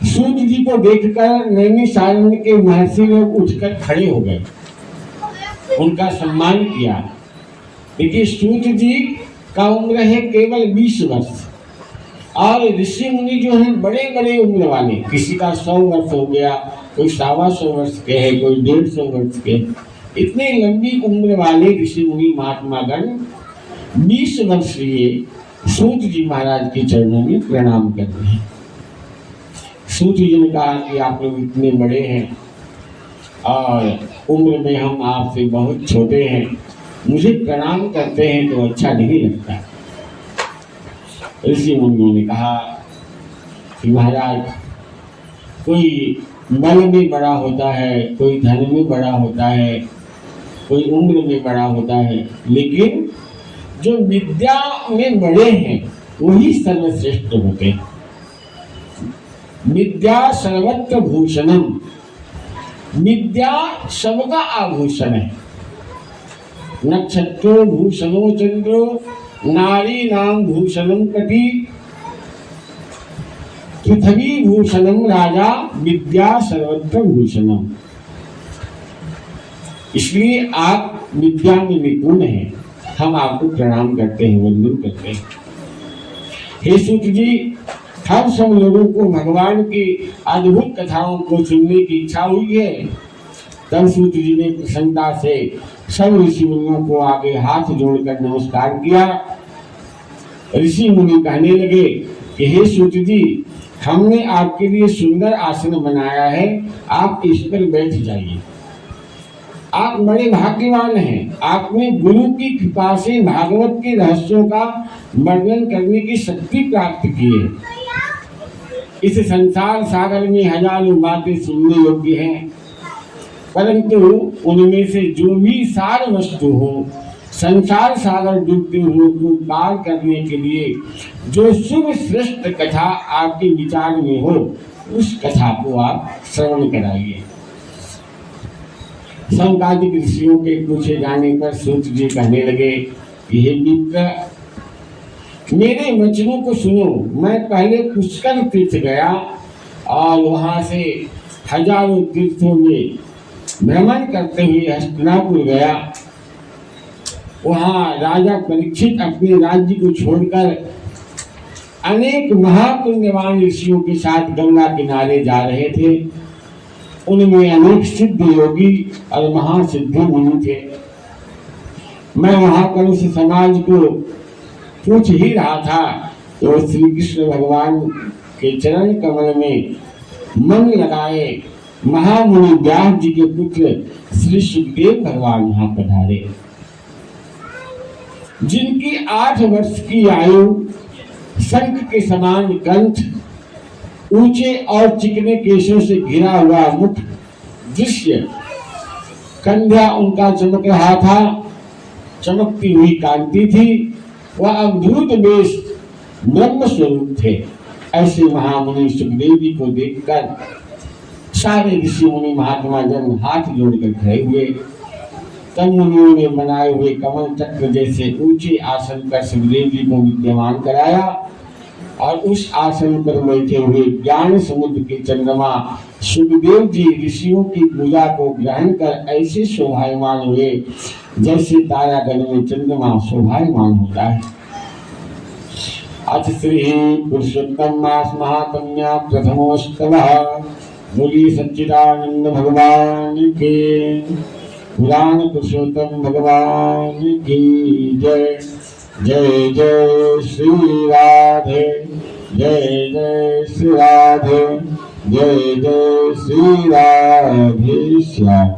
सूत जी को देखकर नैमिषारण्य के महर्षि लोग उठकर खड़े हो गए, उनका सम्मान किया। देखिए सूत जी का उम्र है केवल 20 वर्ष और ऋषि मुनि जो हैं बड़े बड़े उम्र वाले, किसी का 100 वर्ष हो गया, कोई 125 वर्ष के है, कोई 150 वर्ष के। इतने लंबी उम्र वाले ऋषि मुनि महात्मागण 20 वर्षीय सूत जी महाराज के चरणों में प्रणाम कर रहे हैं। सूत जी ने कहा कि आप लोग इतने बड़े हैं और उम्र में हम आपसे बहुत छोटे हैं, मुझे प्रणाम करते हैं तो अच्छा नहीं लगता। ऋषि मुनियों ने कहा कि महाराज, कोई बल में बड़ा होता है, कोई धन में बड़ा होता है, कोई उम्र में बड़ा होता है, लेकिन जो विद्या में बड़े हैं वही सर्वश्रेष्ठ होते हैं। विद्या सर्वत्र भूषणम, विद्या सबका आभूषण है। नक्षत्रो भूषणो चंद्रो, नारी नाम भूषणम कटी, पृथ्वी भूषणम राजा, विद्या सर्वत्र भूषणम। इसलिए आप विद्या में निपुण हैं, हम आपको प्रणाम करते हैं, वंदन करते हैं। हे सूत जी, हम सब लोगों को भगवान की अद्भुत कथाओं को सुनने की इच्छा हुई है। तब सूत जी ने प्रसन्नता से सब ऋषि मुनियों को आगे हाथ जोड़कर नमस्कार किया। ऋषि मुनि कहने लगे कि हे सूत जी, हमने आपके लिए सुंदर आसन बनाया है, आप इस पर बैठ जाइए। आप बड़े भाग्यवान हैं, आपने गुरु की कृपा से भागवत के रहस्यों का वर्णन करने की शक्ति प्राप्त की है। इस संसार सागर में हजारों बातें सुनने योग्य हैं, परंतु उनमें से जो भी सार वस्तु हो, संसार सागर डूबते हुए को पार करने के लिए जो शुभ श्रेष्ठ कथा आपके विचार में हो, उस कथा को आप श्रवण कराइए। संकादिक ऋषियों के पूछे जाने पर सूत जी कहने लगे कि हे मित्र, मेरे वचनों को सुनो। मैं पहले पुष्कर तीर्थ गया और वहां से हजारों तीर्थों में भ्रमण करते हुए हस्तिनापुर गया। वहां राजा परीक्षित अपने राज्य को छोड़कर अनेक महापुण्यवान ऋषियों के साथ गंगा किनारे जा रहे थे। उनमें अनेक सिद्ध योगी और महासिद्धि मुनि थे। मैं वहां पर उस समाज को पूछ ही रहा था तो श्री कृष्ण भगवान के चरण कमल में मन लगाए महामुनि व्यास जी के पुत्र श्री सुखदेव भगवान यहाँ पधारे, जिनकी 8 वर्ष की आयु, शंख के समान कंठ, ऊंचे और चिकने केशों से घिरा हुआ मुख दृश्य, कंधा उनका चमक रहा था, चमकती हुई कांति थी, वह अद्भुत वेश ब्रह्म स्वरूप थे। ऐसे महामुनि सुखदेव जी को देखकर सारे ऋषि मुनि महात्मा जन हाथ जोड़कर खड़े हुए। तब मुनियों ने बनाए हुए कमल चक्र जैसे ऊंचे आसन पर सुखदेव जी को विद्यमान कराया और उस आसन पर बैठे हुए ज्ञान समुद्र के चंद्रमा सुखदेव जी ऋषियों की पूजा को ग्रहण कर ऐसे शोभायमान हुए जैसे तारागण में चंद्रमा शोभायमान होता है। अथ श्री पुरुषोत्तम मास महात्म्या प्रथमोत्सवः। बोलिए सच्चिदानंद भगवान के, पुराण पुरुषोत्तम भगवान की जय। जय जय श्री राधे, जय जय श्री राधे, जय जय श्री राधे श्याम।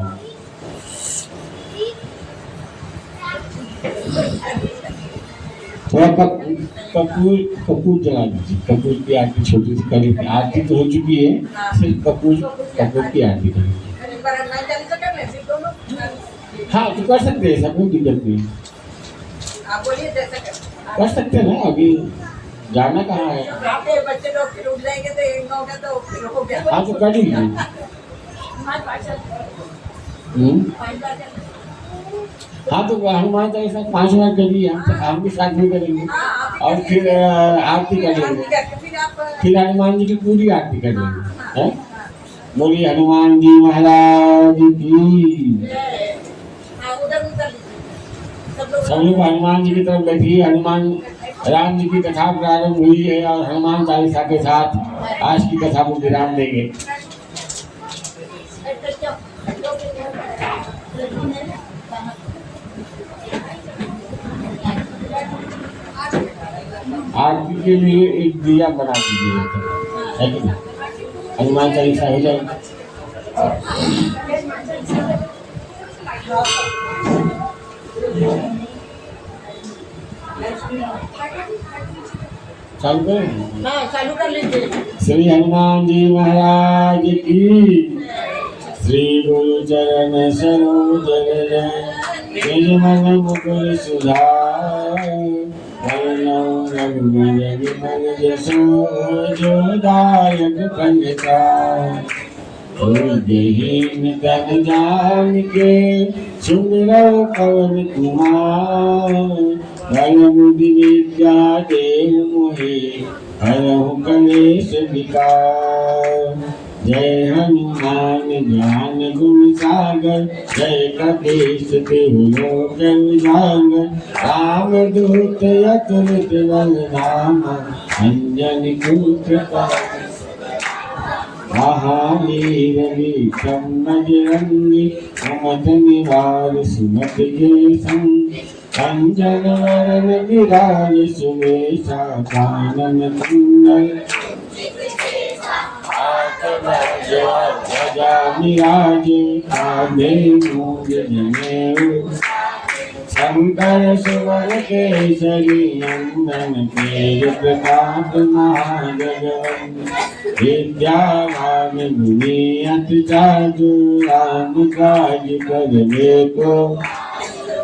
थोड़ा कपूर जला दीजिए। कपूर की आरती छोटी सी करी, आरती तो हो चुकी है, सिर्फ कपूर की आरती करी। हाँ तो कर सकते हैं, सब कोई दिक्कत नहीं, कर सकते हैं ना। अभी जाना कहाँ है, बच्चे लोग फिर उठ जाएंगे तो इन लोगों का तो फिर हो गया। हाँ तो कर लीजिए। हाँ तो हनुमान चालीसा 5 बार कर लिया, हम भी साथ में करेंगे और फिर आरती कर लेंगे, फिर हनुमान जी की पूरी आरती कर लेंगे। बोलिए हनुमान जी महाराज की। सब लोग हनुमान जी की तरफ बैठिए। हनुमान राम जी की कथा प्रारंभ हुई है और हनुमान चालीसा के साथ आज की कथा को विराम देंगे। आरती के लिए एक दिया बना दीजिए, है कि नहीं? हनुमान चालीसा हो जाए। चालू करें? हाँ चालू कर लीजिए। श्री हनुमान जी महाराज की। श्री गुरु चरण सरोज रज, निज मन मुकुर सुधार, जो दायक फलदार। बुद्धिहीन तन जान के सुमिरौ पवन कुमार, बल बुद्धि विद्या देहु मोहि, हरहु कलेश विकार। जय हनुमान ज्ञान गुण सागर, जय कपीश तिहु लोक उजागर। राम दूत अतुलित बल धामा, अंजनी पुत्र महावीर विक्रम बजरंगी, कुमत निवार सुमति के संग। कंचन वरन विराज सुवेशा, कानन कुंडल ध्वजा विराजे। कांधे मूंज जनेऊ, शंकर सुवन केसरी नंदन। तेज प्रताप महाजगवंदन, विद्यावान गुणी अति चातु। राम काज करबे को,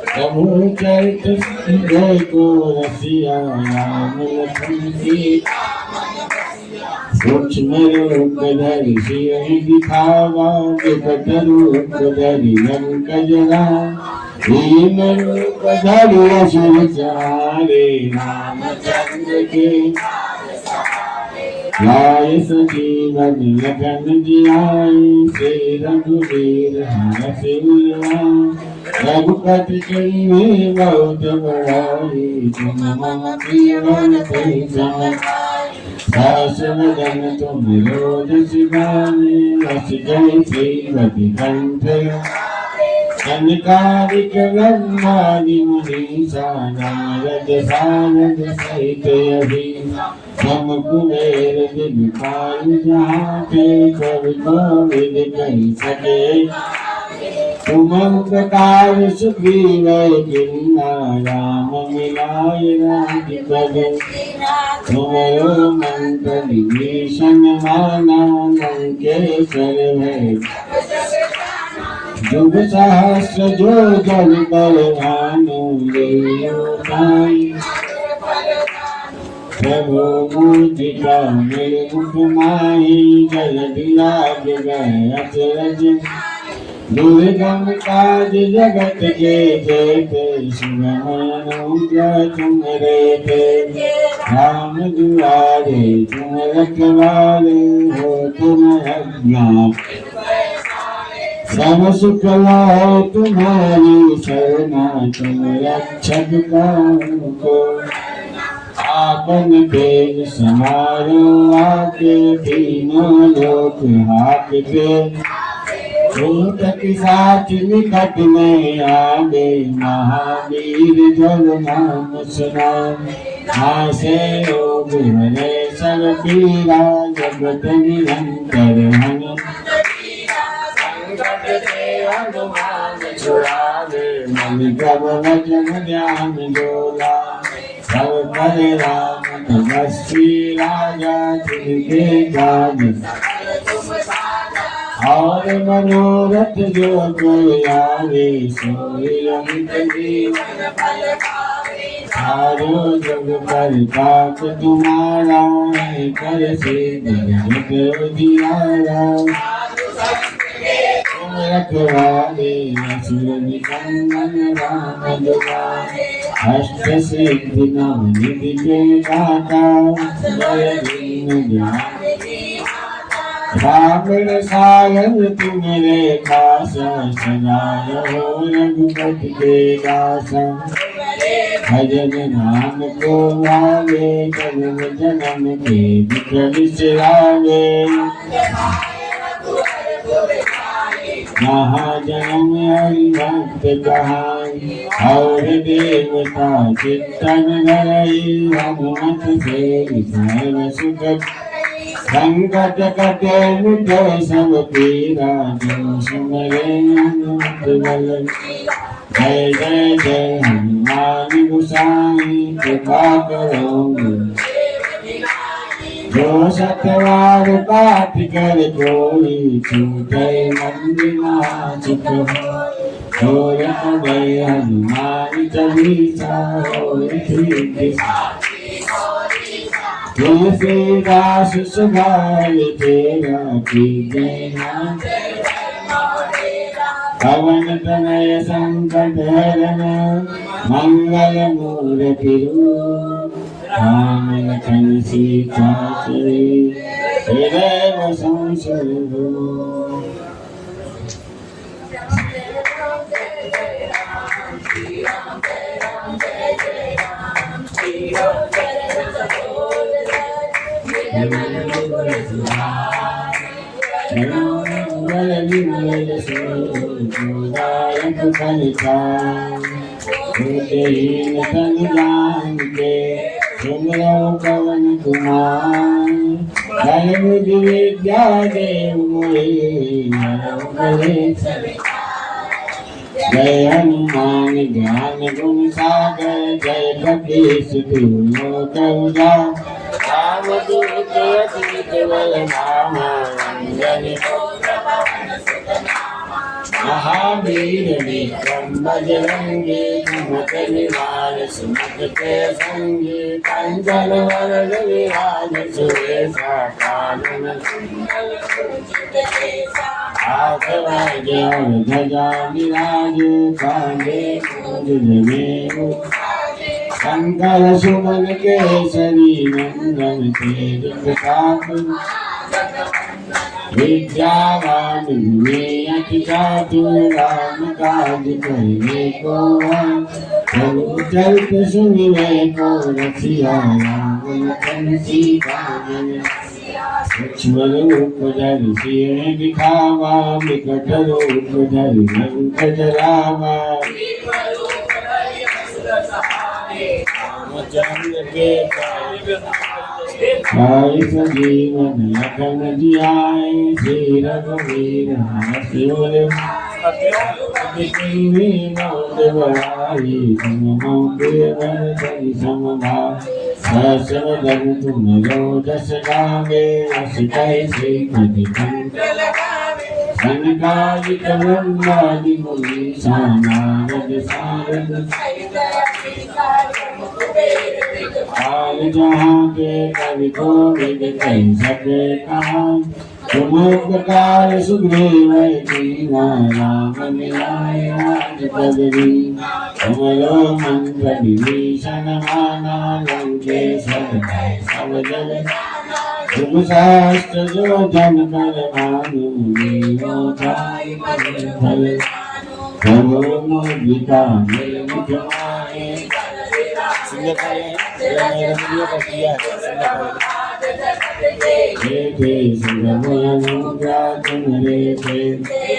प्रभु चरित सुनबे को। रसिया राम लखन सीता, सूक्ष्म रूप धरि सियहि दिखावा। विकट रूप धरि लंक जरावा। दीन रूप धरि असुर संहारे, रामचंद्र के लाए सजीवन लखन जियाए। श्री रघुवीर हरषि उर लाए, रघुपति कीन्ही बहुत बड़ाई। तुम मम प्रिय भरत सम सहस वदन तुम रोज सिगावे। रस जय श्रीमति कंठ कनकादिक ब्रह्मादि मुनीसा। नारद सारद सहित अहिसा, हम कुबेर दिखाई जहाते। कवि कोविद कहि सके, तुम उपकार सुग्रीव कीन्हा। राम मिलाय राजपद, तुमरो मंत्र विभीषण माना। लंकेश्वर भय जुग सहस्र जो जन पर भानु। लियो ताई प्रभु मूर्तिका मेरे मुख माही। जलधि लाग गए अचरज, दुर्गम काज जगत के जेते। सुगम अनुग्रह तुम रे थे, राम दुआरे तुम रखवारे। हो तुम अज्ञान सब सुख लाए तुम्हारी शरणा। तुम रक्षक काहू को, आपन तेज समारो आके। तीनों लोक हाकते, भूत पिशाच निकट नहीं आवे। महावीर जब नाम सुनावे, नासे रोग हरे सब पीरा। जगत निरंतर हनुमान छुड़ावे। मन क्रम वचन ध्यान डोला, सब पर राम तपस्वी राजा। तिनके काज और मनोरथ जो कोई आवे। सोई अमित जीवन फल पावे। चारों जग पर ताप तुम्हारा, कर सिद्ध जगत उजियारा। तुम रखवारे असुर निकंदन, राम दुलारे। अष्ट सिद्धि नव निधि के दाता, जय दीन ज्ञान रावण सागर। तुम्हारे खासा सजाय हो रघुपति के दासा। भजन नाम को आवे, जन्म जन्म के दुख बिसरावे। जहाँ जन्म हरि भक्त कहाई, और देवता चित्तन धरई। हनुमत से सर्व सुख संकट कटे मिटे सब पीरा। जो सुमरे हनुमत बल, जय जय जय हनुमान गोसाई। कृपा करो जो सतवार पाठ कर कोई। छूटे मंदिर सुख हो, गए हनुमान चालीसा। तुलसीदास सुभाय तेरा, कीजे नाम पवन तनय संकट हरन। मंगल मूर्ति रूप राम लखन सीता श्री हृदय वसं सुरभु। पवन कुमार विद्या देव जय हनुमान ज्ञान गुण सागर जय कपीश तिहु करुणा रामदूत अतुलित बल धामा अंजनी महावीर विक्रम बजरंगी कुमति निवार सुमति के संगी कंचन वरद विराज सुरेशा कानन हाथ वज्र ध्वजा विराज कांधे मूंज जनेऊ शंकर सुमन केसरी नंदन तेज प्रताप विद्यावान विवेक चातुर राम काज करने को चरित सुनिए को रसिया राम लखन सीता सूक्ष्म रूप धरि सिंह दिखावा विकट रूप धरि लंक जरावा रामचंद्र के साई सजीवन लखन जियाए श्री रघुवीर हर्षिवर बढ़ाई तुम सहस्रवदन तुम जस गावे अस कैसे सनकादिक ब्रह्मादि मुनीसा नारद सारद आल जहाँ के कवि कोविद कह सके कहाँ तुम उपकार सुग्रीव कीन्हा राम मिलाए राजपदवी तुमरो मंत्र विभीषण माना लंकेश्वर भय सब जग शुभ शास्त्र जो जन कर मानु लीनो जाय फल प्रभु मुद्रिका निर्मुख माहे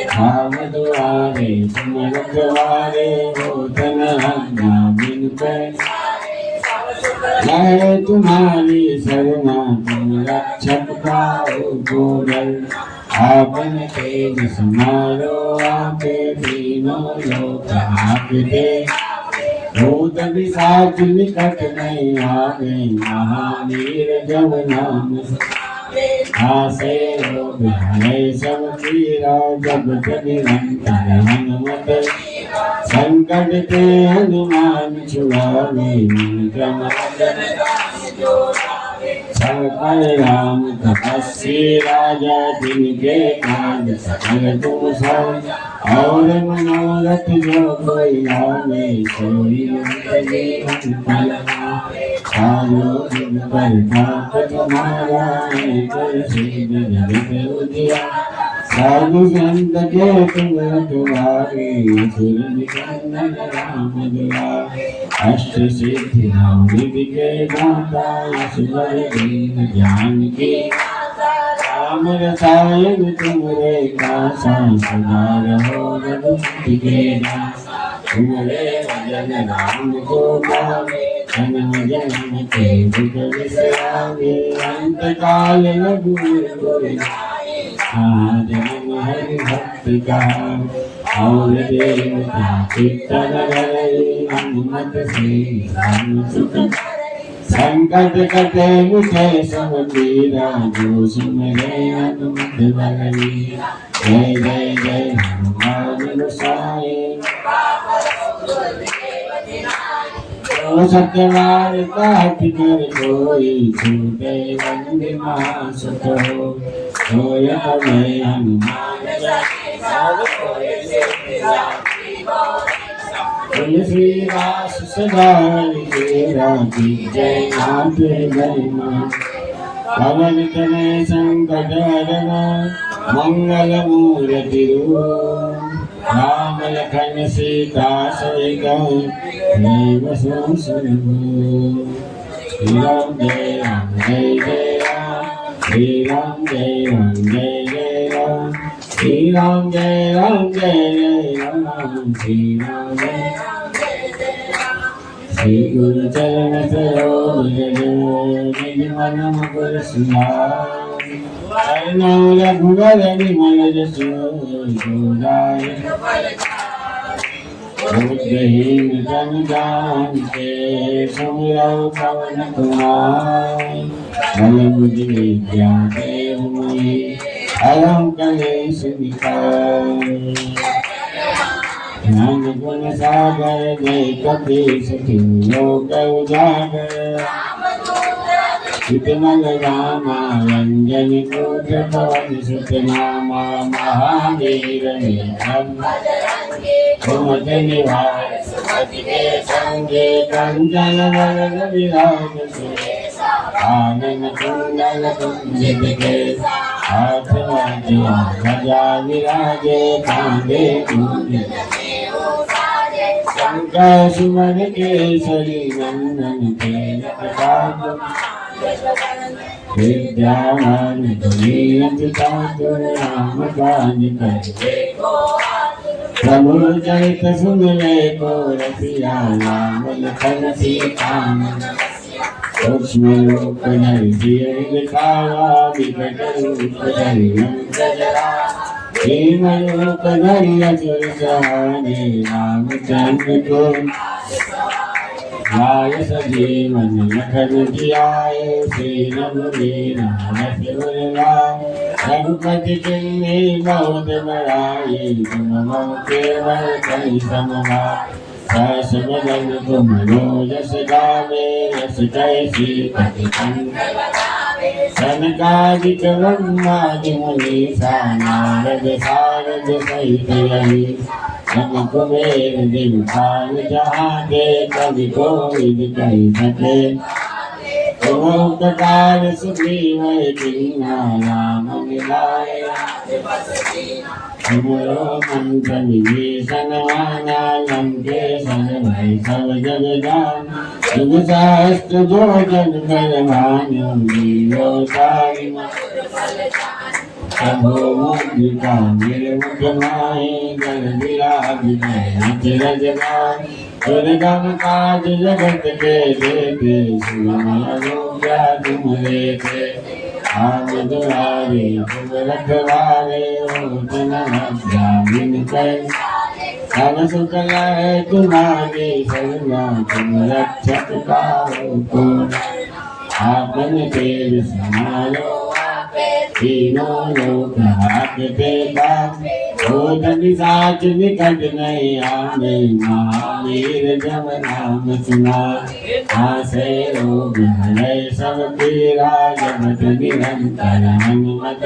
भाव दुआरे तुम रखवारे हो तन आज्ञा बिन जय तुम्हारी शरणा तुम रक्षक पाओ गोरल आपन तेज समारो आपे तीनों लोक आपते भूत पिशाच निकट नहीं आवे महावीर जब नाम आसे रोग हरे सब पीरा जगत निरंतर हनुमत संकट ते हनुमान छुड़ावे मन क्रम सकल राम तपस्वी राजा जिनके काज सकल तुम सब और मनोरथ जो कोई आवे सोई जीवन फल सारो दिन पर ताप तुम्हारा कर सिद्ध जगत उजियारा साधु संत के तुम रखवारे असुर निकंदन राम दुलारे अष्ट सिद्धि नवनिधि के दाता ईश्वर दीन ज्ञान की राम रसायन तुमरे कासा सदा रहो रघुपति के दासा तुमरे भजन राम को पावे जन्म जन्म के दुख विसरावे अंत काल रघुवर जन्म हरि भक्ति का और देवता चित्तन हनुमत से राम सुख संकट कटे मुझे सब पीरा जो सुमरे हनुमत बलवीरा जय जय जय हनुमान गोसाई सत्यवान पाठ कर कोई छूटे बंदी महासुख हो सोय मैं हनुमान तुलसीदास सदा तेरा की जय नाथ गरिमा पवन तनय संकट हरण मंगल मूर्ति राम लखन सीता सहित देव श्री राम जय राम जय जय राम श्री राम जय राम जय जय राम श्री राम जय राम जय जय राम श्री राम जय श्री गुरु चरण सरोज निज मन मुकुर सुधारि रघुवर विमल जसु जोदायि बुद्धहीन जन जान के सुमिरौ पवन कुमार बल बुद्धि विद्या देव मुनि अलम कलेश निकाय ज्ञान गुण सागर जय कपीस लोक उजागर विमल रामा रंजन पुत्र पवन सुत नामा महावीर सुमति निवार सुमति के संगे कंचन वरद विराज आनन कुंडल कुंजित के हाथ ध्वजा विराजे कांधे शंकर सुमन केसरी नंदन तेज विद्यावान गुणीयत चातुर राम काज करे प्रभु चरित सुन ले को रसिया राम लखन सीता सूक्ष्म रूप धरि सिय दिखावा विकट रूप धरि अंतरा भीम रूप धरि असुर सहारे रामचंद्र को लाय सजीवन लखन जियाए श्री रघुवीर रघुपति किन्नी बहुत बड़ाई तुम मम केवल कहि समभाई सहस बदन तुम रोजस गावे रस कैसी पति सनकादिक ब्रह्मादि मुनीसा नारद सारद सहित रही सब कुबेर दिवसार जहाँ दे कवि कोविद कही सके तुम उपकार सुग्रीव कीन्हा राम मिलाए तुमरो मंत्र विभीषण माना लंकेशन भय सब जग जाना युग सहस्त्र जो जन कर भानु लीलो सारी प्रभु मुद्रिका निर्मुख माहि गण विराज अचरज गान दुर्गम काज जगत के देते सुमन अनुज्ञा तुम लेते आम दुआरे तुम रखवारे होत न लज्जा बिन कर सब सुख लहे तुम्हारी शरणा तुम रक्षक काहू को आपन तेज समारो तीनों लोक हाकते काम ओधन साच निकट नहीं आमे महावीर जब नाम सुना आसे रोग हरै सब पीरा जगत निरंतर हनुमत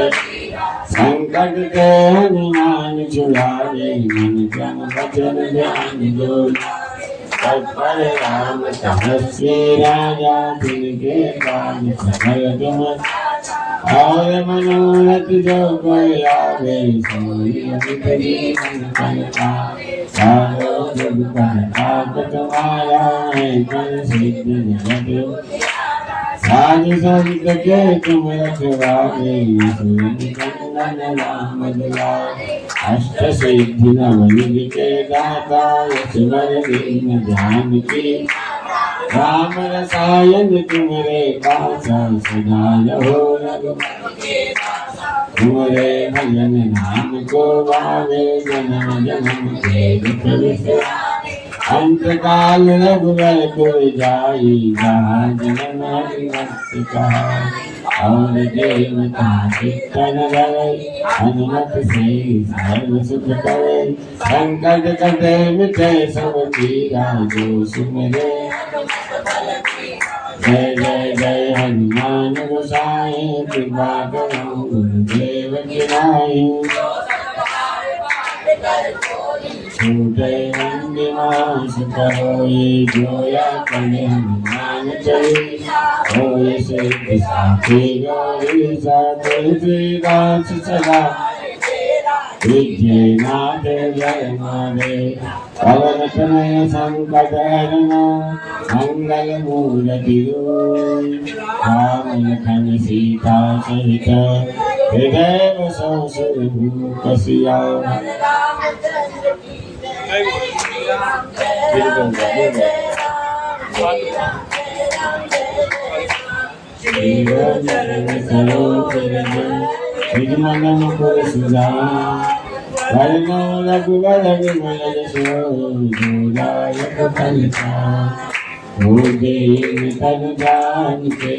संकट के हनुमान छुड़ावे मन क्रम वचन ध्यान जो तत्पर राम तपस्वी राजा तिनके काज सकल तुम और मनोरथ जो कोई आवे सोई अमितरी मन करता सारो जग पर ताप तुम्हारा है कर सिद्ध जगत साज संत के तुम रखवारे सुरंदन राम दुलारे अष्ट सिद्धि नवनिधि के दाता यशवर दीन ध्यान की राम रसायन तुमरे पासा सदा रहो रघुपति तुमरे भजन नाम को गावे जन्म जन्म के दुख विसरावे अंत काल रघुवर पुर जाई जहाँ जन्म हरि भक्त कहाई और देवता चित्तन धरे हनुमत से सर्व सुख करे संकट कटे मिटे सब पीरा जो सुमिरे जय जय जय हनुमान गोसाई कृपा करो गुरुदेव की नाई छूटे निवास कहो ये जोया कने हनुमान चालीसा होए सिद्ध साखी गौरी सतुलसी दास सदा विद्यनाथ जय मारे पवन तनय संकट हरण मंगल मूर्ति राम लखन सीता सहित हृदय बसो सुरभूप सियाओ। रघुवर विमल जोदायक फलचारि। हो दीन तन जान के